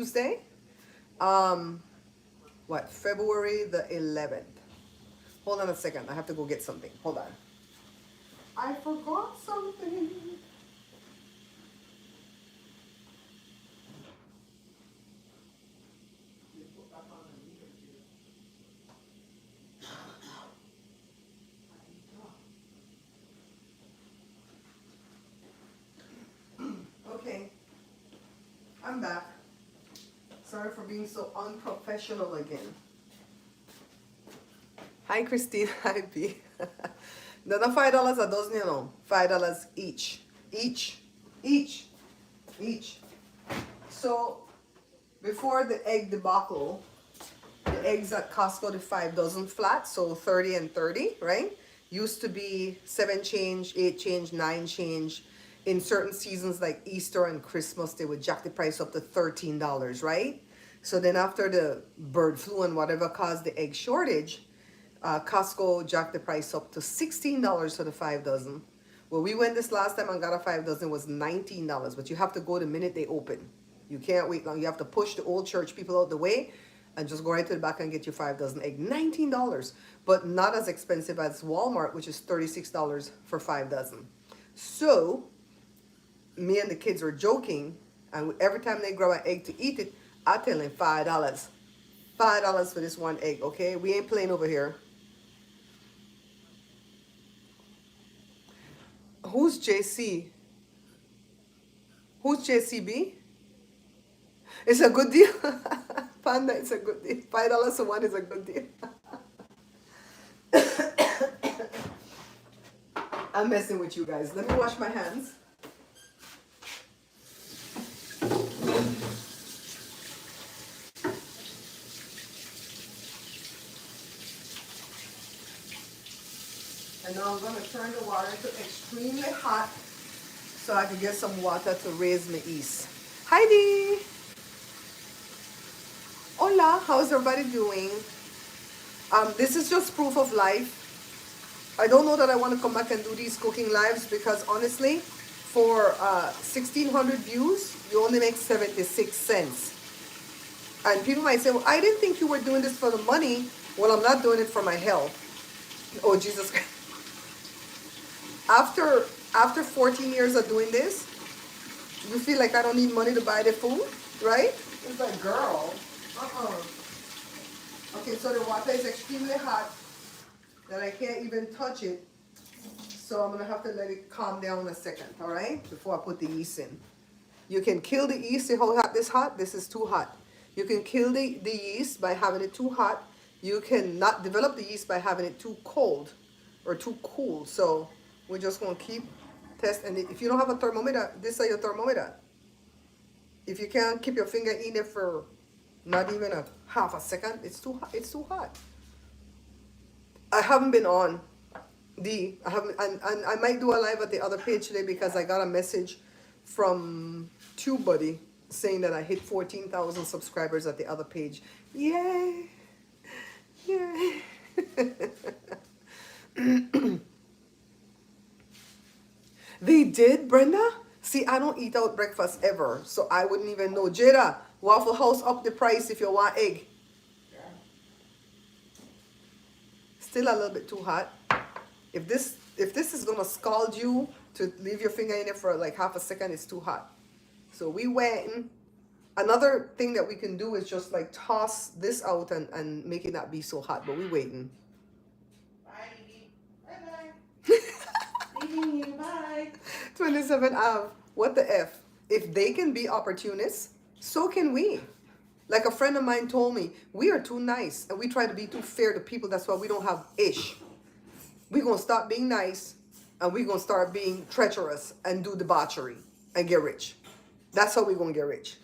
Tuesday. February the 11th. Hold on a second. I have to go get something. Hold on. I forgot something. Okay, I'm back. Sorry for being so unprofessional again. Hi, Christine. Hi, B. No, not $5 a dozen, you know. $5 each. Each. So, before the egg debacle, the eggs at Costco, the 5 dozen flat, so 30 and 30, right? Used to be 7 change, 8 change, 9 change. In certain seasons like Easter and Christmas, they would jack the price up to $13, right? So then after the bird flu and whatever caused the egg shortage, Costco jacked the price up to $16 for the 5 dozen. Well, we went this last time and got a 5 dozen, it was $19, but you have to go the minute they open. You can't wait long. You have to push the old church people out the way and just go right to the back and get your 5 dozen egg. $19, but not as expensive as Walmart, which is $36 for 5 dozen. So me and the kids were joking, and every time they grab an egg to eat it, I tell them $5. $5 for this one egg, okay? We ain't playing over here. Who's JC? Who's JCB? It's a good deal. Panda, it's a good deal. $5 for one is a good deal. I'm messing with you guys. Let me wash my hands. And now I'm going to turn the water to extremely hot so I can get some water to raise my yeast. Heidi! Hola, how's everybody doing? This is just proof of life. I don't know that I want to come back and do these cooking lives because honestly, for 1,600 views, you only make 76 cents. And people might say, well, I didn't think you were doing this for the money. Well, I'm not doing it for my health. Oh, Jesus Christ. After 14 years of doing this, you feel like I don't need money to buy the food, right? It's like, girl, Okay, so the water is extremely hot that I can't even touch it. So I'm gonna have to let it calm down a second, all right? Before I put the yeast in. You can kill the yeast. See how hot this hot? This is too hot. You can kill the yeast by having it too hot. You can not develop the yeast by having it too cold or too cool. So we're just gonna keep test. And if you don't have a thermometer, this is your thermometer. If you can't keep your finger in it for not even a half a second, it's too hot. It's too hot. I haven't been on I haven't, and I might do a live at the other page today because I got a message from TubeBuddy saying that I hit 14,000 subscribers at the other page. Yay! Yay! They did, Brenda? See, I don't eat out breakfast ever, so I wouldn't even know. Jada, Waffle House up the price if you want egg. Still a little bit too hot. If this is gonna scald you to leave your finger in it for like half a second, it's too hot. So we waiting. Another thing that we can do is just like toss this out and make it not be so hot, but we waiting. Bye. Leaving you, bye. 27 Ave. What the F? If they can be opportunists, so can we. Like a friend of mine told me, we are too nice and we try to be too fair to people. That's why we don't have ish. We're going to stop being nice and we're going to start being treacherous and do debauchery and get rich. That's how we're going to get rich.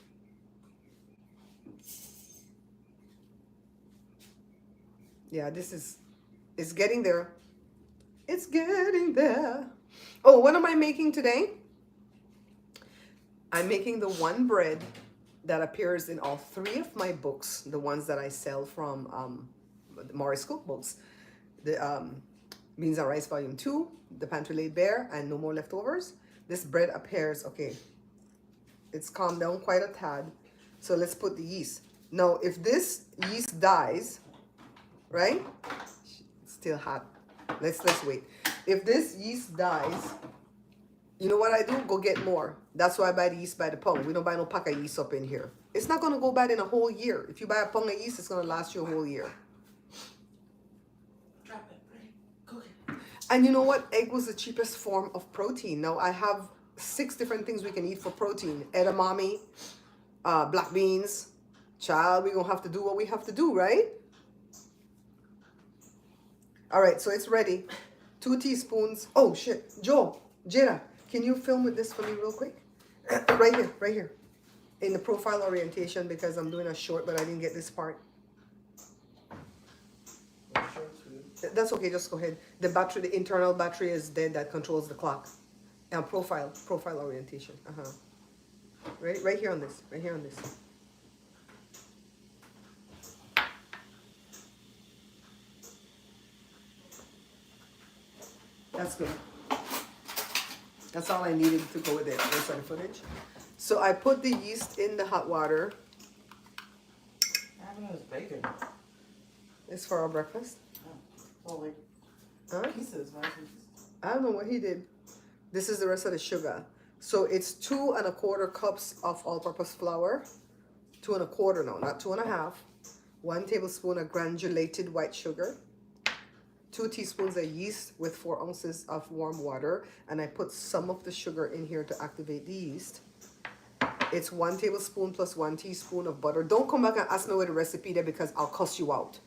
Yeah, it's getting there. It's getting there. Oh, what am I making today? I'm making the one bread that appears in all 3 of my books, the ones that I sell from Morris Cookbooks. The Beans and Rice Volume 2, The Pantry Laid Bare, and No More Leftovers. This bread appears, okay, it's calmed down quite a tad. So let's put the yeast. Now, if this yeast dies, right? It's still hot. Let's wait. If this yeast dies, you know what I do? Go get more. That's why I buy the yeast by the pound. We don't buy no pack of yeast up in here. It's not gonna go bad in a whole year. If you buy a pound of yeast, it's gonna last you a whole year. Drop it, ready, cook it. And you know what? Egg was the cheapest form of protein. Now I have 6 different things we can eat for protein. Edamame, black beans. Child, we're gonna have to do what we have to do, right? All right, so it's ready. 2 teaspoons. Oh shit, Joe, Jada, can you film with this for me real quick? Right here. In the profile orientation, because I'm doing a short, but I didn't get this part. That's okay, just go ahead. The battery, the internal battery is dead that controls the clock. And profile orientation. Right here on this. That's good. That's all I needed to go with it. Rest of the footage. So I put the yeast in the hot water. I haven't used bacon. It's for our breakfast. Oh, like pieces, right? I don't know what he did. This is the rest of the sugar. So it's 2 1/4 cups of all-purpose flour. 2 1/4, no, not 2 1/2. 1 tablespoon of granulated white sugar. 2 teaspoons of yeast with 4 ounces of warm water. And I put some of the sugar in here to activate the yeast. It's 1 tablespoon plus 1 teaspoon of butter. Don't come back and ask me where the recipe there because I'll cuss you out.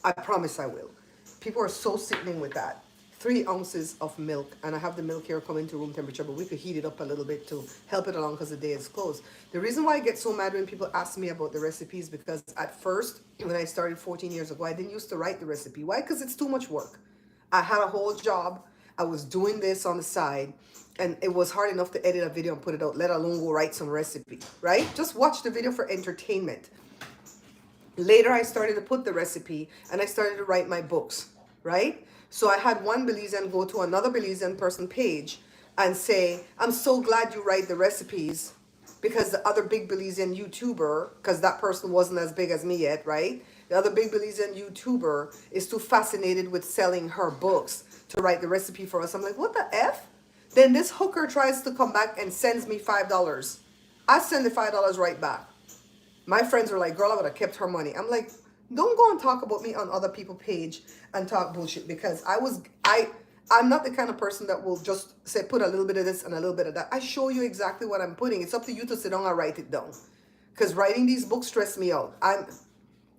I promise I will. People are so sickening with that. 3 ounces of milk, and I have the milk here coming to room temperature, but we could heat it up a little bit to help it along because the day is closed. The reason why I get so mad when people ask me about the recipes, because at first, when I started 14 years ago, I didn't used to write the recipe. Why? Because it's too much work. I had a whole job. I was doing this on the side, and it was hard enough to edit a video and put it out, let alone go write some recipe, right? Just watch the video for entertainment. Later, I started to put the recipe, and I started to write my books, right? So I had one Belizean go to another Belizean person page and say, I'm so glad you write the recipes, because the other big Belizean YouTuber, because that person wasn't as big as me yet, right? The other big Belizean YouTuber is too fascinated with selling her books to write the recipe for us. I'm like, what the F? Then this hooker tries to come back and sends me $5. I send the $5 right back. My friends were like, girl, I would have kept her money. I'm like, don't go and talk about me on other people's page and talk bullshit, because I'm not the kind of person that will just say, put a little bit of this and a little bit of that. I show you exactly what I'm putting. It's up to you to sit down and write it down. Because writing these books stress me out.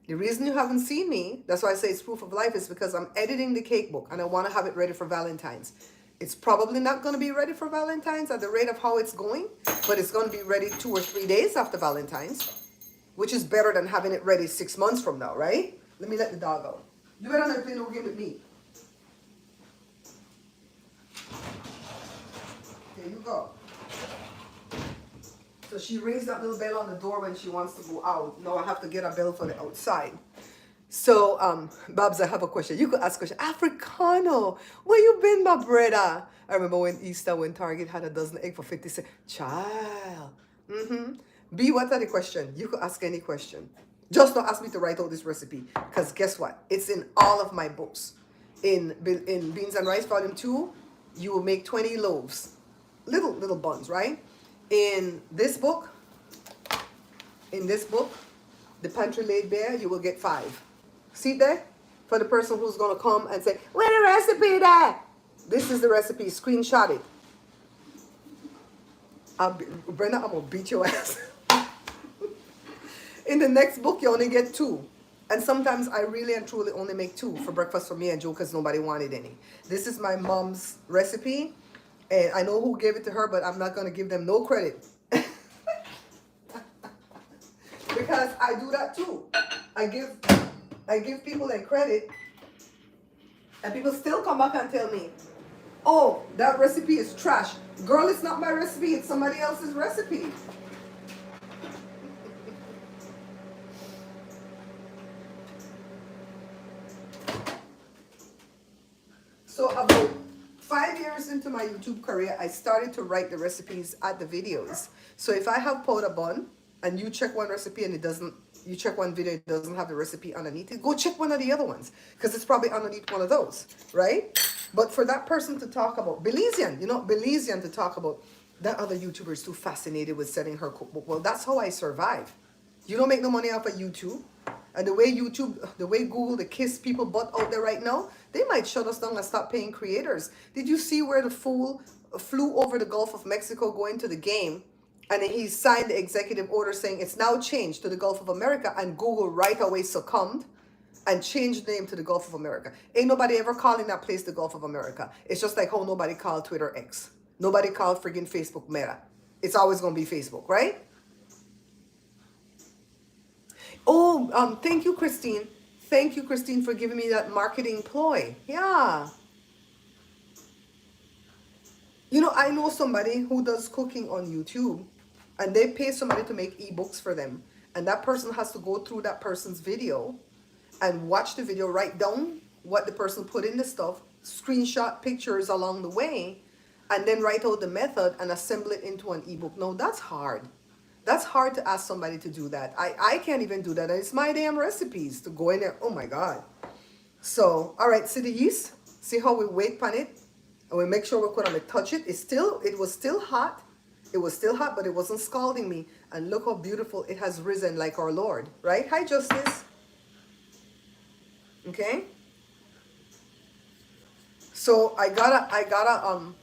The reason you haven't seen me, that's why I say it's proof of life, is because I'm editing the cake book and I want to have it ready for Valentine's. It's probably not going to be ready for Valentine's at the rate of how it's going, but it's going to be ready 2 or 3 days after Valentine's, which is better than having it ready 6 months from now, right? Let me let the dog out. You better not play no game with me. Here you go. So she rings that little bell on the door when she wants to go out. No, I have to get a bell for the outside. So, Babs, I have a question. You could ask a question. Africano, where you been, my brother? I remember when Easter, when Target had a dozen egg for 50 cents. Child. B, what are the question? You could ask any question. Just don't ask me to write out this recipe. Because guess what? It's in all of my books. In Beans and Rice Volume 2, you will make 20 loaves. Little buns, right? In this book, The Pantry Laid Bare, you will get 5. See there? For the person who's going to come and say, where the recipe there? This is the recipe. Screenshot it. Brenda, I'm going to beat your ass. In the next book, you only get 2. And sometimes I really and truly only make 2 for breakfast for me and Joe because nobody wanted any. This is my mom's recipe. And I know who gave it to her, but I'm not going to give them no credit. Because I do that too. I give people their credit. And people still come back and tell me, oh, that recipe is trash. Girl, it's not my recipe. It's somebody else's recipe. So about 5 years into my YouTube career, I started to write the recipes at the videos. So if I have powder bun, and you check one recipe and it doesn't, you check one video, it doesn't have the recipe underneath it, go check one of the other ones because it's probably underneath one of those, right? But for that person to talk about Belizean, Belizean to talk about that other YouTuber is too fascinated with selling her cookbook. Well, that's how I survive. You don't make no money off of YouTube. And the way Google, the kiss people butt out there right now, they might shut us down and stop paying creators. Did you see where the fool flew over the Gulf of Mexico going to the game, and then he signed the executive order saying it's now changed to the Gulf of America, and Google right away succumbed and changed the name to the Gulf of America. Ain't nobody ever calling that place the Gulf of America. It's just like how nobody called Twitter X. Nobody called friggin' Facebook Meta. It's always gonna be Facebook, right? Oh, thank you, Christine. Thank you, Christine, for giving me that marketing ploy. Yeah. I know somebody who does cooking on YouTube, and they pay somebody to make ebooks for them. And that person has to go through that person's video and watch the video, write down what the person put in the stuff, screenshot pictures along the way, and then write out the method and assemble it into an ebook. No, that's hard. That's hard to ask somebody to do that. I can't even do that. And it's my damn recipes to go in there. Oh my God. So, all right, see the yeast? See how we wait on it? And we make sure we couldn't touch it. It was still hot. It was still hot, but it wasn't scalding me. And look how beautiful it has risen like our Lord, right? Hi, Justice. Okay. So I gotta,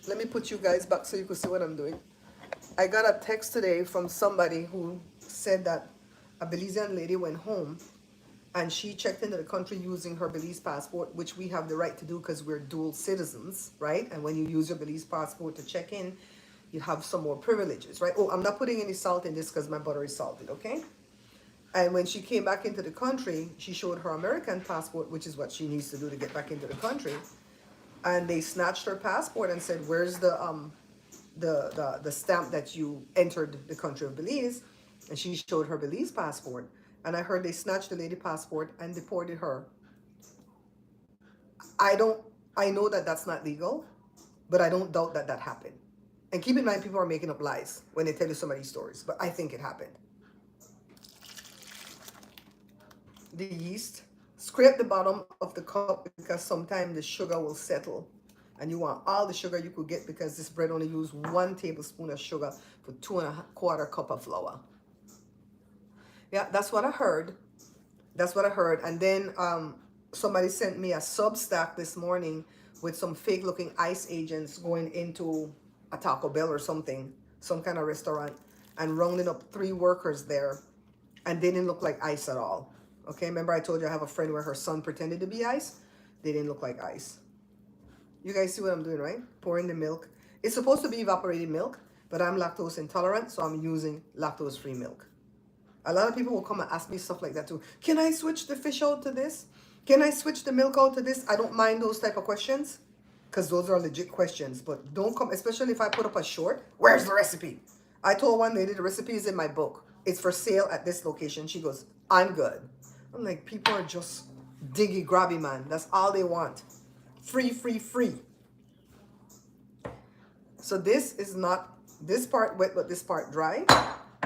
let me put you guys back so you can see what I'm doing. I got a text today from somebody who said that a Belizean lady went home and she checked into the country using her Belize passport, which we have the right to do because we're dual citizens, right? And when you use your Belize passport to check in, you have some more privileges, right? Oh, I'm not putting any salt in this because my butter is salted, okay? And when she came back into the country, she showed her American passport, which is what she needs to do to get back into the country. And they snatched her passport and said, "Where's the stamp that you entered the country of Belize?" And she showed her Belize passport. And I heard they snatched the lady passport and deported her. I know that that's not legal, but I don't doubt that that happened. And keep in mind, people are making up lies when they tell you some of these stories, but I think it happened. The yeast, scrape the bottom of the cup because sometimes the sugar will settle. And you want all the sugar you could get because this bread only used 1 tablespoon of sugar for 2¼ cup of flour. Yeah, that's what I heard. That's what I heard. And then somebody sent me a Substack this morning with some fake looking ICE agents going into a Taco Bell or something, some kind of restaurant, and rounding up 3 workers there. And they didn't look like ICE at all. Okay, remember I told you I have a friend where her son pretended to be ICE? They didn't look like ICE. You guys see what I'm doing, right? Pouring the milk. It's supposed to be evaporated milk, but I'm lactose intolerant, so I'm using lactose-free milk. A lot of people will come and ask me stuff like that too. Can I switch the fish out to this? Can I switch the milk out to this? I don't mind those type of questions because those are legit questions, but don't come, especially if I put up a short. Where's the recipe? I told one lady the recipe is in my book. It's for sale at this location. She goes, I'm good. I'm like, people are just diggy grabby, man. That's all they want. Free, free, free. So this is not, this part wet, but this part dry.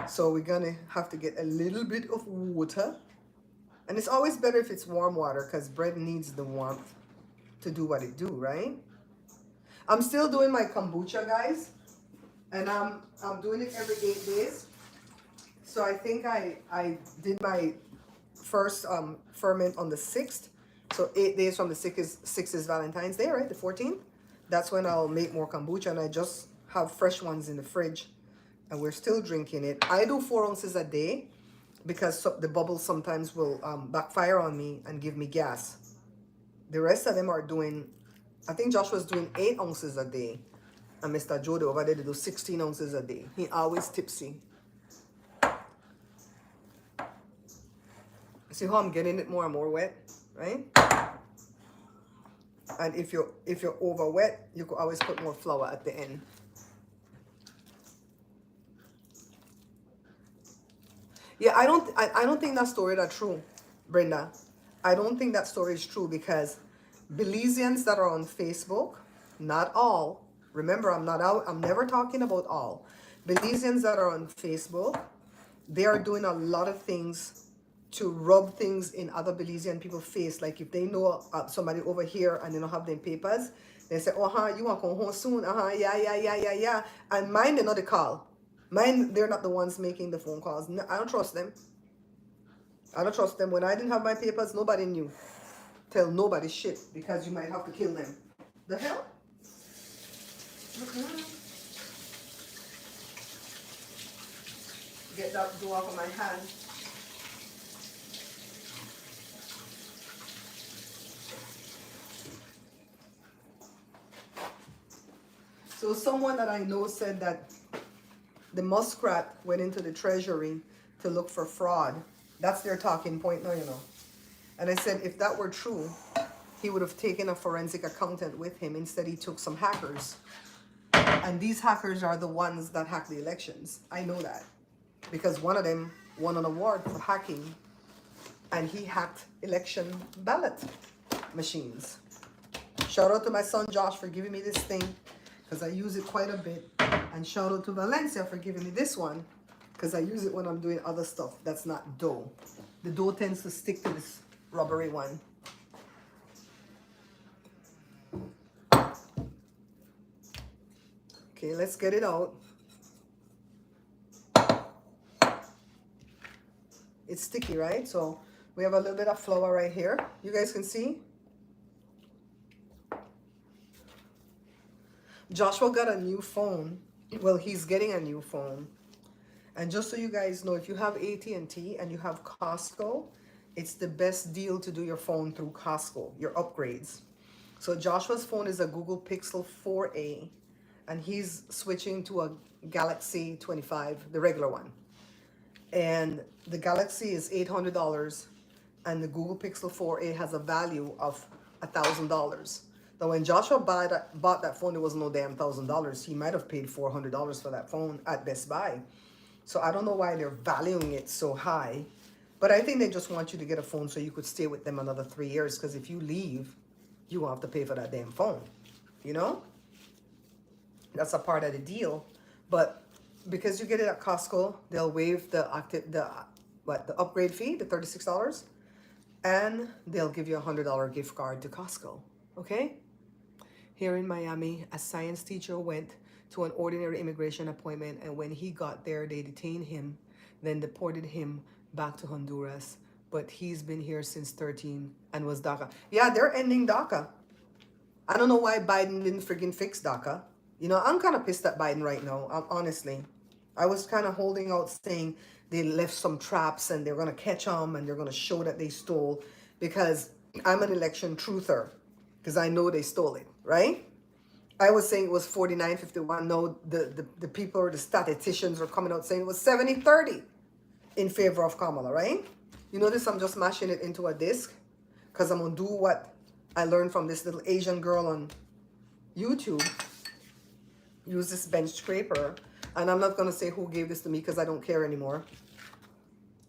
So we're gonna have to get a little bit of water. And it's always better if it's warm water because bread needs the warmth to do what it do, right? I'm still doing my kombucha, guys. And I'm doing it every 8 days. So I think I did my first ferment on the 6th. So 8 days from the 6th is Valentine's Day, right? The 14th. That's when I'll make more kombucha, and I just have fresh ones in the fridge, and we're still drinking it. I do 4 ounces a day because the bubbles sometimes will backfire on me and give me gas. The rest of them are doing, I think Joshua's doing 8 ounces a day, and Mr. Jody over there to do 16 ounces a day. He always tipsy. See how I'm getting it more and more wet, right? And if you're over wet, you could always put more flour at the end. Yeah, I don't think that story is true, Brenda. I don't think that story is true because Belizeans that are on Facebook, not all. Remember, I'm never talking about all. Belizeans that are on Facebook they are doing a lot of things to rub things in other Belizean people's face. Like if they know somebody over here and they don't have their papers, they say, you want to come home soon? Yeah. And mine, they're not the call. Mine, they're not the ones making the phone calls. No, I don't trust them. I don't trust them. When I didn't have my papers, nobody knew. Tell nobody shit because you might have to kill them. The hell? Get that dough off of my hand. So someone that I know said that the muskrat went into the treasury to look for fraud. That's their talking point now, you know. And I said, if that were true, he would have taken a forensic accountant with him. Instead, he took some hackers. And these hackers are the ones that hack the elections. I know that. Because one of them won an award for hacking. And he hacked election ballot machines. Shout out to my son Josh for giving me this thing, because I use it quite a bit. And shout out to Valencia for giving me this one, because I use it when I'm doing other stuff that's not dough. The dough tends to stick to this rubbery one. Okay, let's get it out. It's sticky, right? So we have a little bit of flour right here. You guys can see. Joshua got a new phone. Well, he's getting a new phone. And just so you guys know, if you have AT&T and you have Costco, it's the best deal to do your phone through Costco, your upgrades. So Joshua's phone is a Google Pixel 4a, and he's switching to a Galaxy 25, the regular one. And the Galaxy is $800, and the Google Pixel 4a has a value of $1,000. Now, when Joshua bought that phone, there was no damn $1,000. He might have paid $400 for that phone at Best Buy. So I don't know why they're valuing it so high. But I think they just want you to get a phone so you could stay with them another 3 years. Because if you leave, you won't have to pay for that damn phone. You know? That's a part of the deal. But because you get it at Costco, they'll waive the upgrade fee, the $36. And they'll give you a $100 gift card to Costco. Okay? Here in Miami, a science teacher went to an ordinary immigration appointment, and when he got there, they detained him, then deported him back to Honduras. But he's been here since 13 and was DACA. Yeah, they're ending DACA. I don't know why Biden didn't friggin' fix DACA. You know, I'm kind of pissed at Biden right now, honestly. I was kind of holding out saying they left some traps and they're going to catch them and they're going to show that they stole, because I'm an election truther, because I know they stole it, right? I was saying it was 49-51. No, the people or the statisticians are coming out saying it was 70-30 in favor of Kamala, right? You notice I'm just mashing it into a disc because I'm going to do what I learned from this little Asian girl on YouTube. Use this bench scraper. And I'm not going to say who gave this to me because I don't care anymore.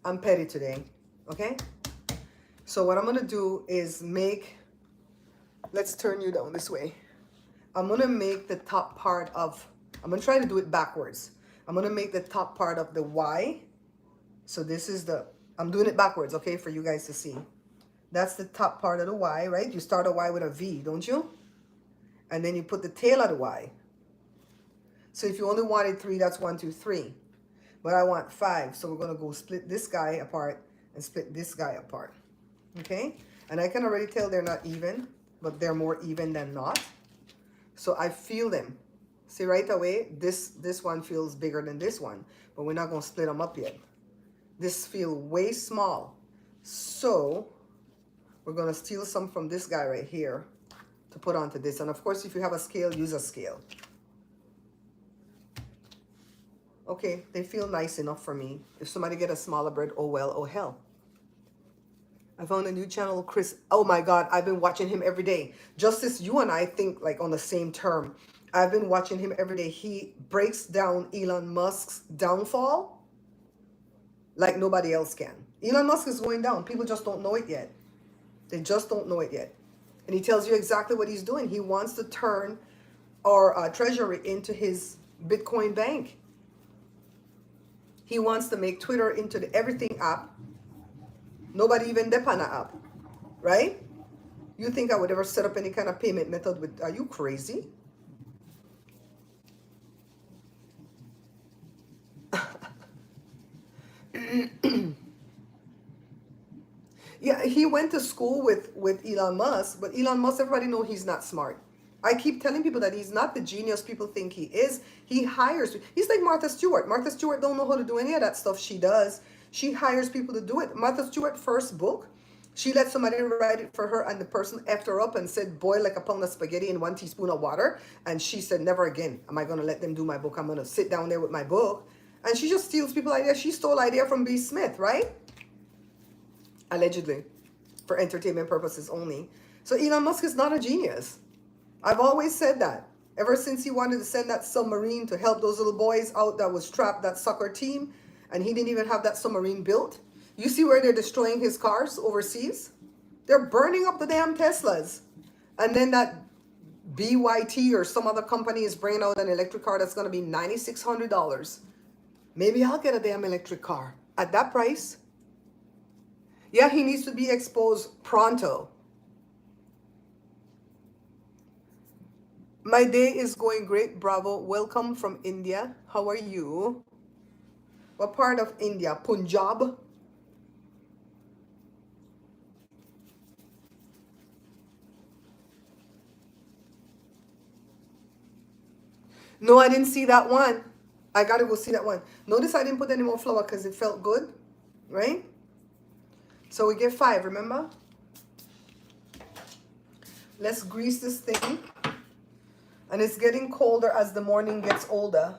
I'm petty today, okay? So what I'm going to do is let's turn you down this way. I'm going to make the top part of, I'm going to try to do it backwards. I'm going to make the top part of the Y. So this is I'm doing it backwards, okay, for you guys to see. That's the top part of the Y, right? You start a Y with a V, don't you? And then you put the tail of the Y. So if you only wanted 3, that's 1, 2, 3. But I want 5. So we're going to go split this guy apart and split this guy apart. Okay? And I can already tell they're not even, but they're more even than not. So I feel them. See right away, this one feels bigger than this one, but we're not going to split them up yet. This feels way small. So we're going to steal some from this guy right here to put onto this. And of course, if you have a scale, use a scale. Okay, they feel nice enough for me. If somebody get a smaller bread, oh well, oh hell. I found a new channel, Chris. Oh my God, I've been watching him every day. Justice, you and I think like on the same term. I've been watching him every day. He breaks down Elon Musk's downfall like nobody else can. Elon Musk is going down. People just don't know it yet. They just don't know it yet. And he tells you exactly what he's doing. He wants to turn our treasury into his Bitcoin bank. He wants to make Twitter into the everything app. Nobody even depend on app, right? You think I would ever set up any kind of payment method with, are you crazy? Yeah, he went to school with Elon Musk, but Elon Musk, everybody know he's not smart. I keep telling people that he's not the genius people think he is. He hires, he's like Martha Stewart. Martha Stewart don't know how to do any of that stuff she does. She hires people to do it. Martha Stewart first book, she let somebody write it for her, and the person effed her up and said, boil like a pound of spaghetti in 1 teaspoon of water. And she said, never again am I going to let them do my book. I'm going to sit down there with my book. And she just steals people ideas. She stole idea from B. Smith, right? Allegedly, for entertainment purposes only. So Elon Musk is not a genius. I've always said that. Ever since he wanted to send that submarine to help those little boys out that was trapped, that soccer team, and he didn't even have that submarine built. You see where they're destroying his cars overseas? They're burning up the damn Teslas. And then that BYT or some other company is bringing out an electric car that's going to be $9,600. Maybe I'll get a damn electric car at that price. Yeah, he needs to be exposed pronto. My day is going great. Bravo. Welcome from India. How are you? What part of India? Punjab? No, I didn't see that one. I gotta go see that one. Notice I didn't put any more flour because it felt good, right? So we get 5, remember? Let's grease this thing. And it's getting colder as the morning gets older.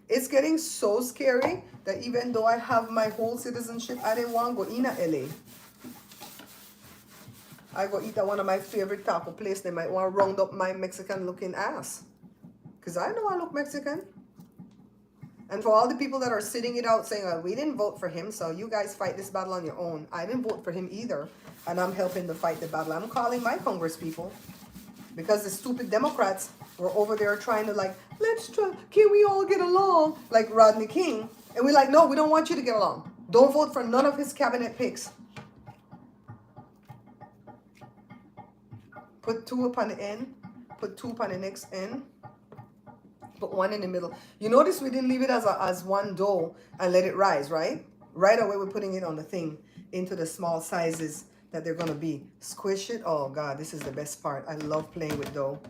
It's getting so scary that even though I have my whole citizenship, I didn't want to go in LA. I go eat at one of my favorite taco places. They might want to round up my Mexican looking ass. Because I know I look Mexican. And for all the people that are sitting it out saying, oh, we didn't vote for him, so you guys fight this battle on your own. I didn't vote for him either. And I'm helping to fight the battle. I'm calling my Congress people. Because the stupid Democrats were over there trying to like, let's try, can we all get along? Like Rodney King. And we're like, no, we don't want you to get along. Don't vote for none of his cabinet picks. Put 2 upon the end. Put 2 upon the next end. Put 1 in the middle. You notice we didn't leave it as one dough and let it rise, right? Right away we're putting it on the thing into the small sizes that they're going to be. Squish it. Oh, God, this is the best part. I love playing with dough.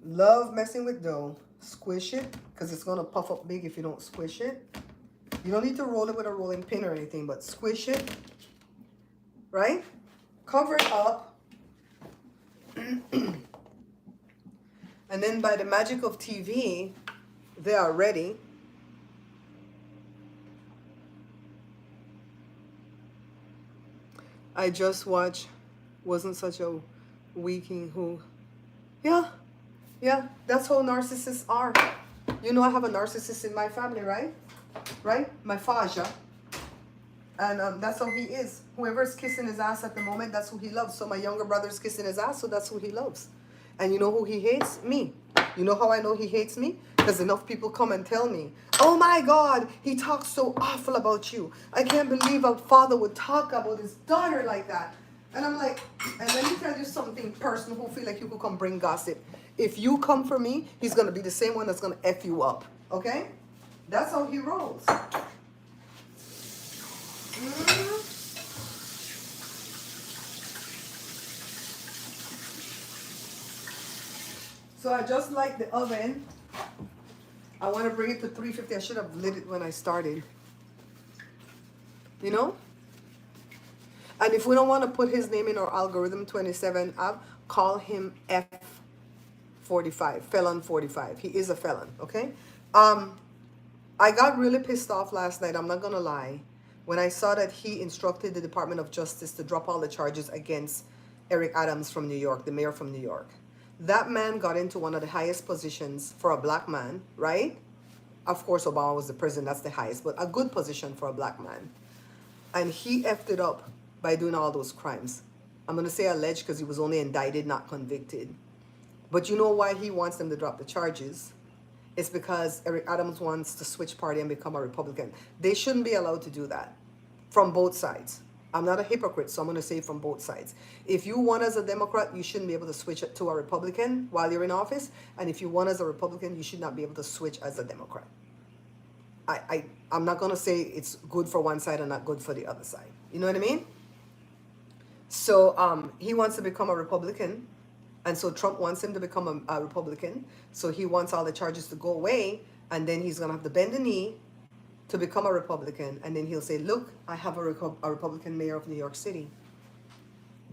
Love messing with dough. Squish it because it's going to puff up big if you don't squish it. You don't need to roll it with a rolling pin or anything, but squish it, right? Cover it up. And then by the magic of TV, they are ready. I just watched Wasn't Such a Weaking Who. Yeah, that's how narcissists are. You know I have a narcissist in my family, right? Right? My Faja. And that's how he is. Whoever's kissing his ass at the moment, that's who he loves. So my younger brother's kissing his ass, so that's who he loves. And you know who he hates? Me. You know how I know he hates me? Because enough people come and tell me, oh my God, he talks so awful about you. I can't believe a father would talk about his daughter like that. And I'm like, and let me tell you something personal who feel like you could come bring gossip. If you come for me, he's going to be the same one that's going to F you up. Okay? That's how he rolls. So I just like the oven. I want to bring it to 350. I should have lit it when I started. You know? And if we don't want to put his name in our algorithm 27 app, call him F45, felon 45. He is a felon, okay? I got really pissed off last night, I'm not going to lie, when I saw that he instructed the Department of Justice to drop all the charges against Eric Adams from New York, the mayor from New York. That man got into one of the highest positions for a black man, right? Of course, Obama was the president, that's the highest, but a good position for a black man. And he effed it up by doing all those crimes. I'm going to say alleged because he was only indicted, not convicted. But you know why he wants them to drop the charges? It's because Eric Adams wants to switch party and become a Republican. They shouldn't be allowed to do that from both sides. I'm not a hypocrite, so I'm going to say from both sides. If you won as a Democrat, you shouldn't be able to switch it to a Republican while you're in office. And if you won as a Republican, you should not be able to switch as a Democrat. I'm not going to say it's good for one side and not good for the other side. You know what I mean? So he wants to become a Republican. And so Trump wants him to become a Republican. So he wants all the charges to go away. And then he's going to have to bend the knee to become a Republican. And then he'll say, look, I have a Republican mayor of New York City.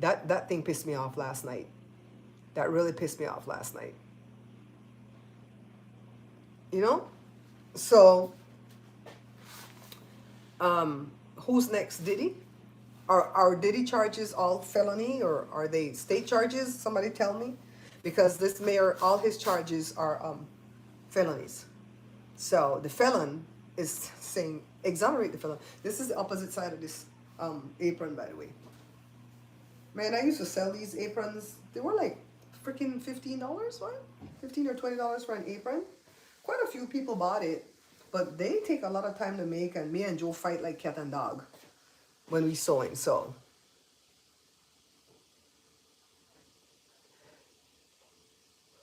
That thing pissed me off last night. That really pissed me off last night. You know? So, who's next? Diddy? Are Diddy charges all felony or are they state charges? Somebody tell me. Because this mayor, all his charges are felonies. So the felon is saying, exonerate the felon. This is the opposite side of this apron, by the way. Man, I used to sell these aprons. They were like freaking $15, what? $15 or $20 for an apron. Quite a few people bought it. But they take a lot of time to make, and me and Joe fight like cat and dog when we sewing. So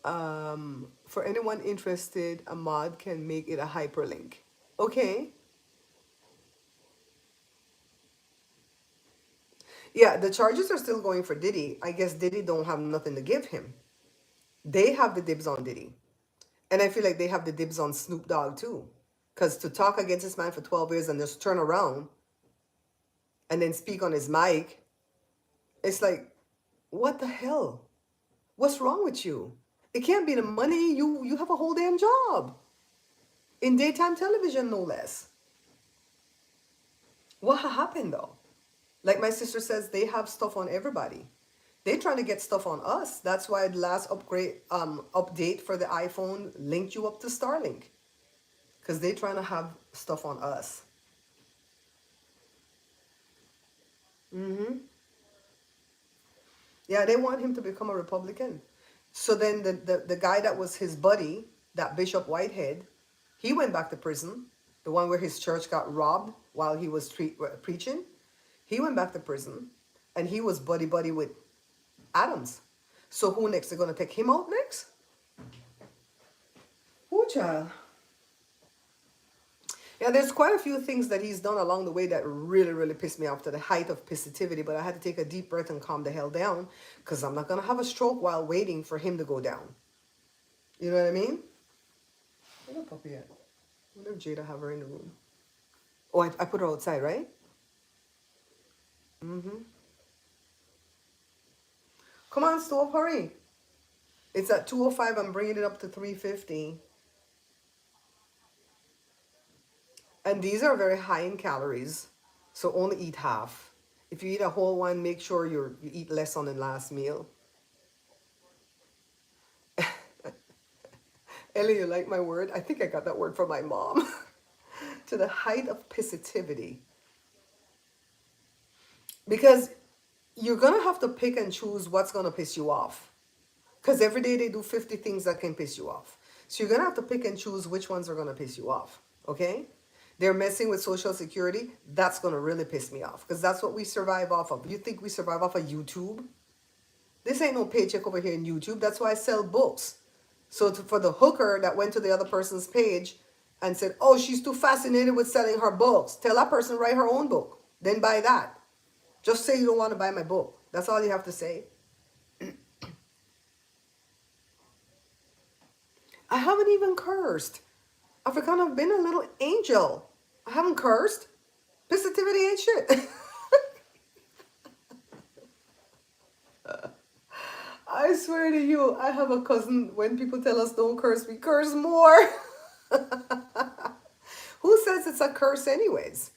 for anyone interested, a mod can make it a hyperlink. Okay. Yeah, the charges are still going for Diddy. I guess Diddy don't have nothing to give him. They have the dibs on Diddy. And I feel like they have the dibs on Snoop Dogg too. Because to talk against this man for 12 years and just turn around and then speak on his mic, it's like, what the hell? What's wrong with you? It can't be the money. You have a whole damn job. In daytime television, no less. What happened though? Like my sister says, they have stuff on everybody. They're trying to get stuff on us. That's why the last update for the iPhone linked you up to Starlink. Because they're trying to have stuff on us. Yeah, they want him to become a Republican. So then the guy that was his buddy, that Bishop Whitehead, he went back to prison. The one where his church got robbed while he was preaching. He went back to prison. And he was buddy-buddy with Adams. So who next? They're going to take him out next? Who, child? Yeah, there's quite a few things that he's done along the way that really, really pissed me off to the height of positivity. But I had to take a deep breath and calm the hell down because I'm not going to have a stroke while waiting for him to go down. You know what I mean? Where's the puppy at? I wonder if Jada have her in the room. Oh, I put her outside, right? Come on, stove, hurry. It's at 2:05. I'm bringing it up to 3:50. And these are very high in calories, so only eat half. If you eat a whole one, make sure you eat less on the last meal. Ellie, you like my word? I think I got that word from my mom. To the height of positivity. Because you're going to have to pick and choose what's going to piss you off. Because every day they do 50 things that can piss you off. So you're going to have to pick and choose which ones are going to piss you off. Okay? They're messing with Social Security. That's going to really piss me off. Because that's what we survive off of. You think we survive off of YouTube? This ain't no paycheck over here in YouTube. That's why I sell books. So for the hooker that went to the other person's page and said, oh, she's too fascinated with selling her books. Tell that person write her own book. Then buy that. Just say you don't want to buy my book. That's all you have to say. I haven't even cursed. I've kind of been a little angel. I haven't cursed. Positivity ain't shit. I swear to you, I have a cousin, when people tell us don't curse, we curse more. Who says it's a curse anyways?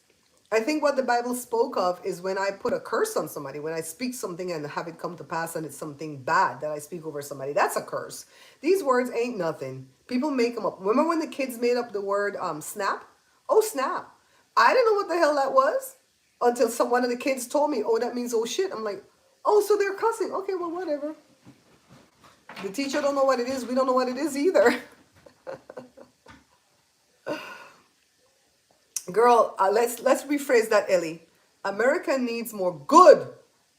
I think what the Bible spoke of is when I put a curse on somebody, when I speak something and have it come to pass and it's something bad that I speak over somebody, that's a curse. These words ain't nothing. People make them up. Remember when the kids made up the word snap? Oh, snap. I didn't know what the hell that was until one of the kids told me, oh, that means oh shit. I'm like, oh, so they're cussing. Okay, well, whatever. The teacher don't know what it is. We don't know what it is either. Girl, let's rephrase that, Ellie. America needs more good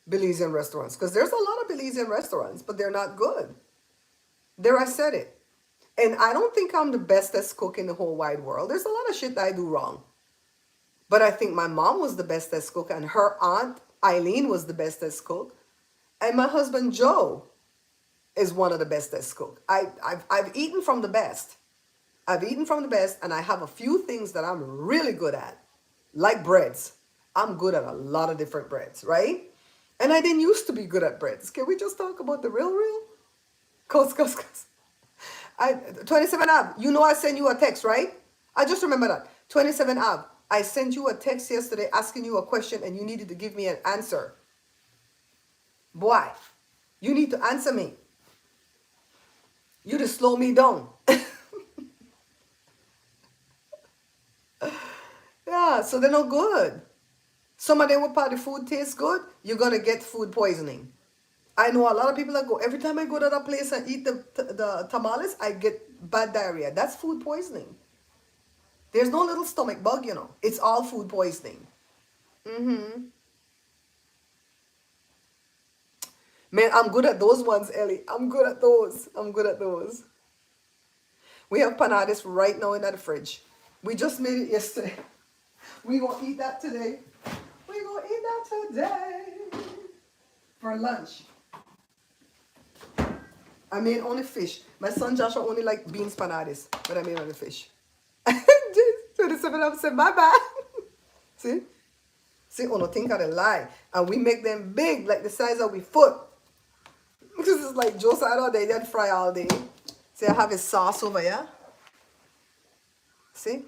Belizean restaurants because there's a lot of Belizean restaurants, but they're not good. There, I said it. And I don't think I'm the bestest cook in the whole wide world. There's a lot of shit that I do wrong. But I think my mom was the bestest cook, and her aunt Eileen was the bestest cook, and my husband Joe is one of the bestest cook. I've eaten from the best. I've eaten from the best, and I have a few things that I'm really good at, like breads. I'm good at a lot of different breads, right? And I didn't used to be good at breads. Can we just talk about the real? Cause. 27 Av, you know I sent you a text, right? I just remember that. 27 Av, I sent you a text yesterday asking you a question and you needed to give me an answer. Boy, you need to answer me. You just slow me down. Yeah, so they're not good. Some of them will part the food tastes good, you're going to get food poisoning. I know a lot of people that go, every time I go to that place and eat the tamales, I get bad diarrhea. That's food poisoning. There's no little stomach bug, you know. It's all food poisoning. Man, I'm good at those ones, Ellie. I'm good at those. I'm good at those. We have panades right now in the fridge. We just made it yesterday. We gonna eat that today. We gonna eat that today for lunch. I made only fish. My son Joshua only like beans panades, but I made only fish. 27 of them said, my bad. See? See, oh no, think of the lie. And we make them big, like the size of we foot. This is like Joe said all day, they'd fry all day. See, I have his sauce over here. See?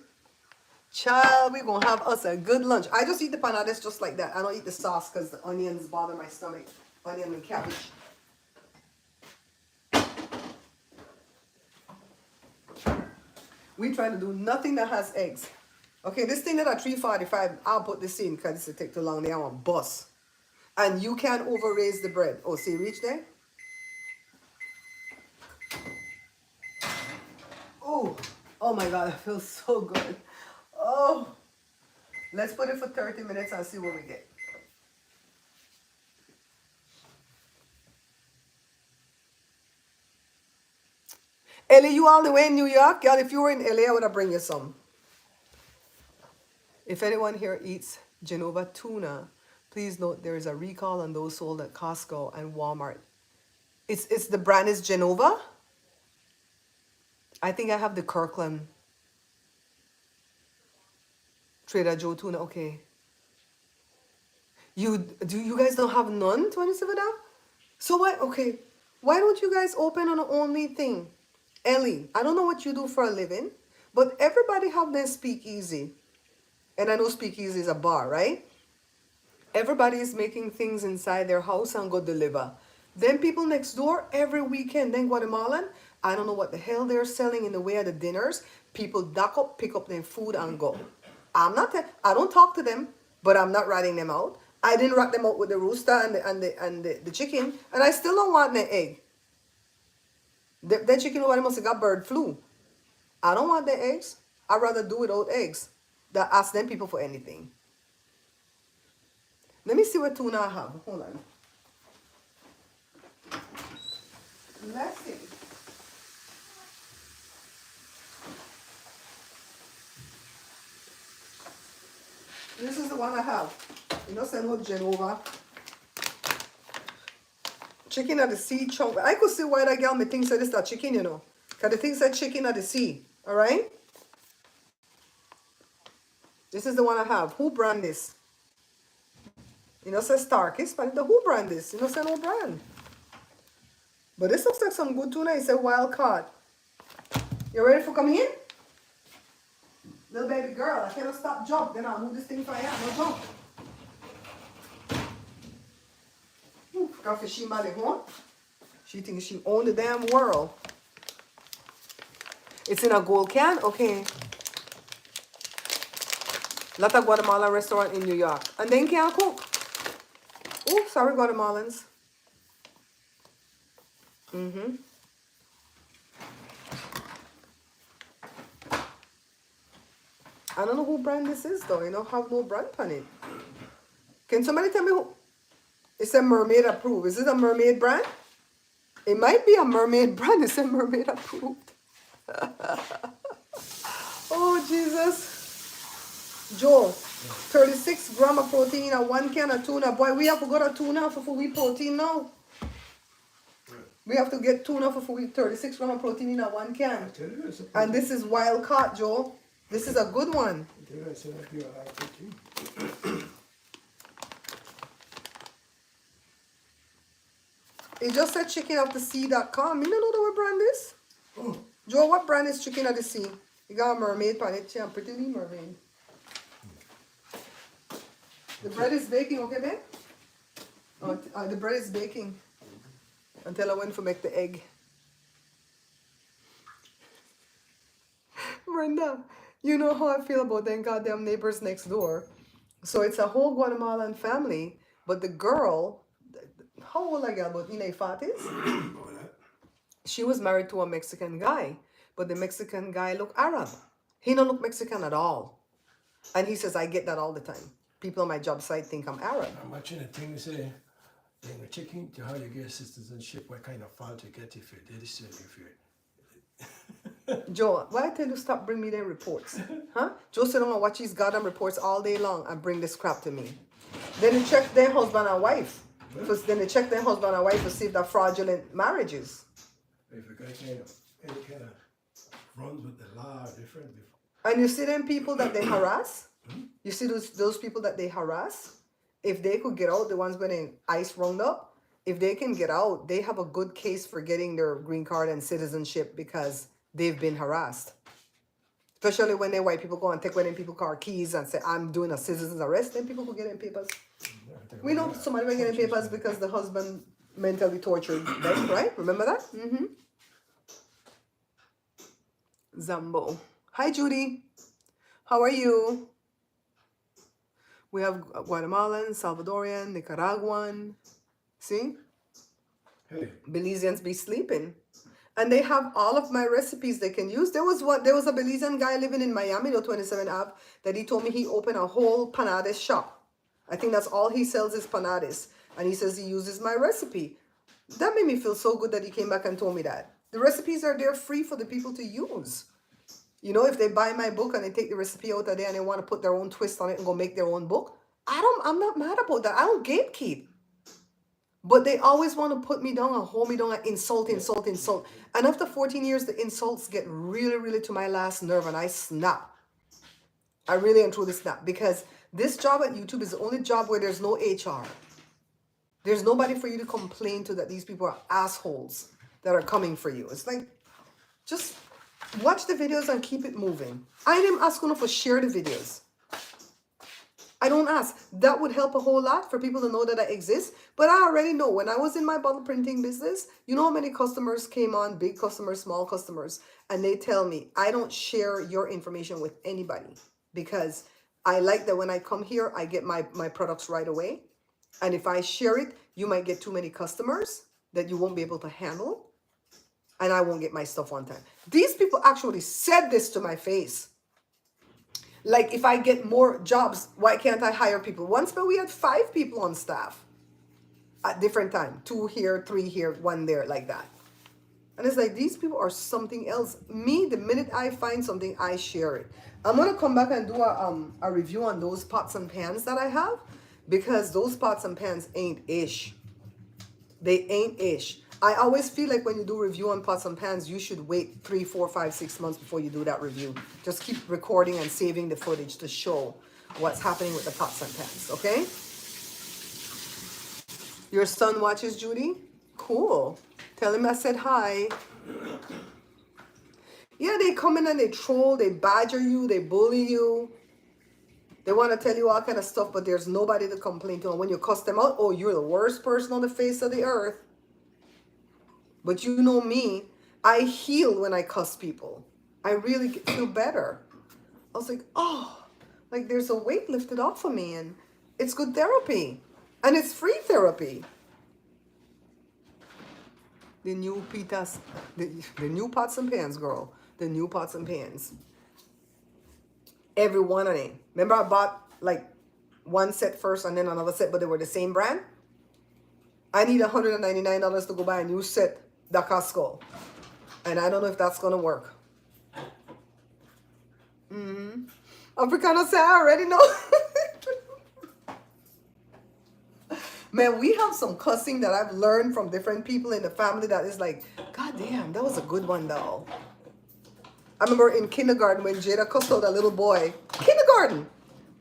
Child, we gonna have us a good lunch. I just eat the panades just like that. I don't eat the sauce because the onions bother my stomach. Onion and cabbage. We try to do nothing that has eggs. Okay, this thing that at 345, I'll put this in because this will take too long. They want bus. And you can't over raise the bread. Oh, see, reach there? Oh, oh my God, that feels so good. Oh, let's put it for 30 minutes and see what we get. Ellie, you all the way in New York? Girl, if you were in LA, I would have bring you some. If anyone here eats Genova tuna, please note there is a recall on those sold at Costco and Walmart. It's the brand is Genova. I think I have the Kirkland Trader Joe tuna. Okay. You guys don't have none 27 now? So what? Okay. Why don't you guys open on an only thing? Ellie, I don't know what you do for a living, but everybody have their speakeasy. And I know speakeasy is a bar, right? Everybody is making things inside their house and go deliver. Then people next door every weekend, then Guatemalan, I don't know what the hell they're selling in the way of the dinners. People duck up, pick up their food and go. I don't talk to them, but I'm not ratting them out. I didn't rat them out with the rooster and the chicken, and I still don't want the egg. That chicken over there must have got bird flu. I don't want the eggs. I'd rather do without eggs than ask them people for anything. Let me see what tuna I have. Hold on. Let's see. This is the one I have. You know, send out Genova. Chicken at the sea chunk. I could see why that girl me thinks that it's that chicken, you know. Because the thing said chicken at the sea. Alright? This is the one I have. Who brand this? You know, says Starkist, but the who brand this? You know, say no brand. But this looks like some good tuna. It's a wild caught. You ready for come in? Little baby girl, I cannot stop jump. Then I'll move this thing for you. No jump. Because she might have She thinks she owned the damn world. It's in a gold can? Okay. Lot of Guatemalan restaurant in New York. And then can't cook. Oh, sorry, Guatemalans. I don't know who brand this is though. I don't have no brand on it. Can somebody tell me who? It's a mermaid approved. Is it a mermaid brand? It might be a mermaid brand. It's a mermaid approved. Oh, Jesus. Joe, 36 grams of protein in a 1 can of tuna. Boy, we have to go to tuna for we protein now. We have to get tuna for we 36 grams of protein in a 1 can. And this is wild caught, Joe. This is a good one. It just said chickenofthesea.com. You don't know what brand is? Oh. Joe, what brand is Chicken of the Sea? You got a mermaid on it, yeah, pretty neat mermaid. The bread is baking, okay, babe? Oh, the bread is baking. Until I went to make the egg. Brenda, you know how I feel about them goddamn neighbors next door. So it's a whole Guatemalan family, but the girl, how old I got, about in her 40s? She was married to a Mexican guy, but the Mexican guy looked Arab. He don't look Mexican at all. And he says, I get that all the time. People on my job site think I'm Arab. I'm watching a thing say, in the checking to how you get citizenship, what kind of fault you get if you're Diddy, if you're... Joe, why I tell you stop bring me them reports? Huh? Joe said, I'm gonna watch these goddamn reports all day long and bring this crap to me. Then they check their husband and wife. First, then they check their husband and wife to see if they're fraudulent marriages. If you got any kind of runs with the law different. And you see them people that they harass? You see those people that they harass? If they could get out, the ones when in ICE round up, if they can get out, they have a good case for getting their green card and citizenship because they've been harassed. Especially when they white people go and take away them people car keys and say, I'm doing a citizen's arrest, then people could get in papers. We know somebody will get in papers because the husband mentally tortured them, right? Remember that? Mm-hmm. Zambo. Hi, Judy. How are you? We have Guatemalan, Salvadorian, Nicaraguan. See? Hey. Belizeans be sleeping. And they have all of my recipes they can use. There was a Belizean guy living in Miami, 27 Ave, that he told me he opened a whole panades shop. I think that's all he sells is panades. And he says he uses my recipe. That made me feel so good that he came back and told me that. The recipes are there free for the people to use. You know, if they buy my book and they take the recipe out of there and they want to put their own twist on it and go make their own book, I'm not mad about that. I don't gatekeep. But they always want to put me down and hold me down and insult. And after 14 years, the insults get really, really to my last nerve and I snap. I really and truly snap because this job at YouTube is the only job where there's no HR. There's nobody for you to complain to that these people are assholes that are coming for you. It's like, just watch the videos and keep it moving. I am asking for share the videos. I don't ask. That would help a whole lot for people to know that I exist. But I already know when I was in my bottle printing business, you know how many customers came on, big customers, small customers, and they tell me, I don't share your information with anybody because I like that when I come here, I get my products right away. And if I share it, you might get too many customers that you won't be able to handle. And I won't get my stuff on time. These people actually said this to my face. Like, if I get more jobs, why can't I hire people? Once, but we had 5 people on staff at different time. 2 here, 3 here, 1 there, like that. And it's like, these people are something else. Me, the minute I find something, I share it. I'm going to come back and do a review on those pots and pans that I have. Because those pots and pans ain't ish. They ain't ish. I always feel like when you do review on pots and pans, you should wait 3, 4, 5, 6 months before you do that review. Just keep recording and saving the footage to show what's happening with the pots and pans, okay? Your son watches, Judy? Cool. Tell him I said hi. Yeah, they come in and they troll, they badger you, they bully you. They want to tell you all kind of stuff, but there's nobody to complain to. And when you cuss them out, oh, you're the worst person on the face of the earth. But you know me, I heal when I cuss people. I really feel better. I was like, oh, like there's a weight lifted off of me and it's good therapy. And it's free therapy. The new pitas, the new pots and pans, girl. The new pots and pans. every one of them. Remember I bought like one set first and then another set, but they were the same brand? I need $199 to go buy a new set that Costco. And I don't know if that's going to work. Africano say, I already know. Man, we have some cussing that I've learned from different people in the family that is like, God damn, that was a good one though. I remember in kindergarten when Jada cussed out a little boy. Kindergarten!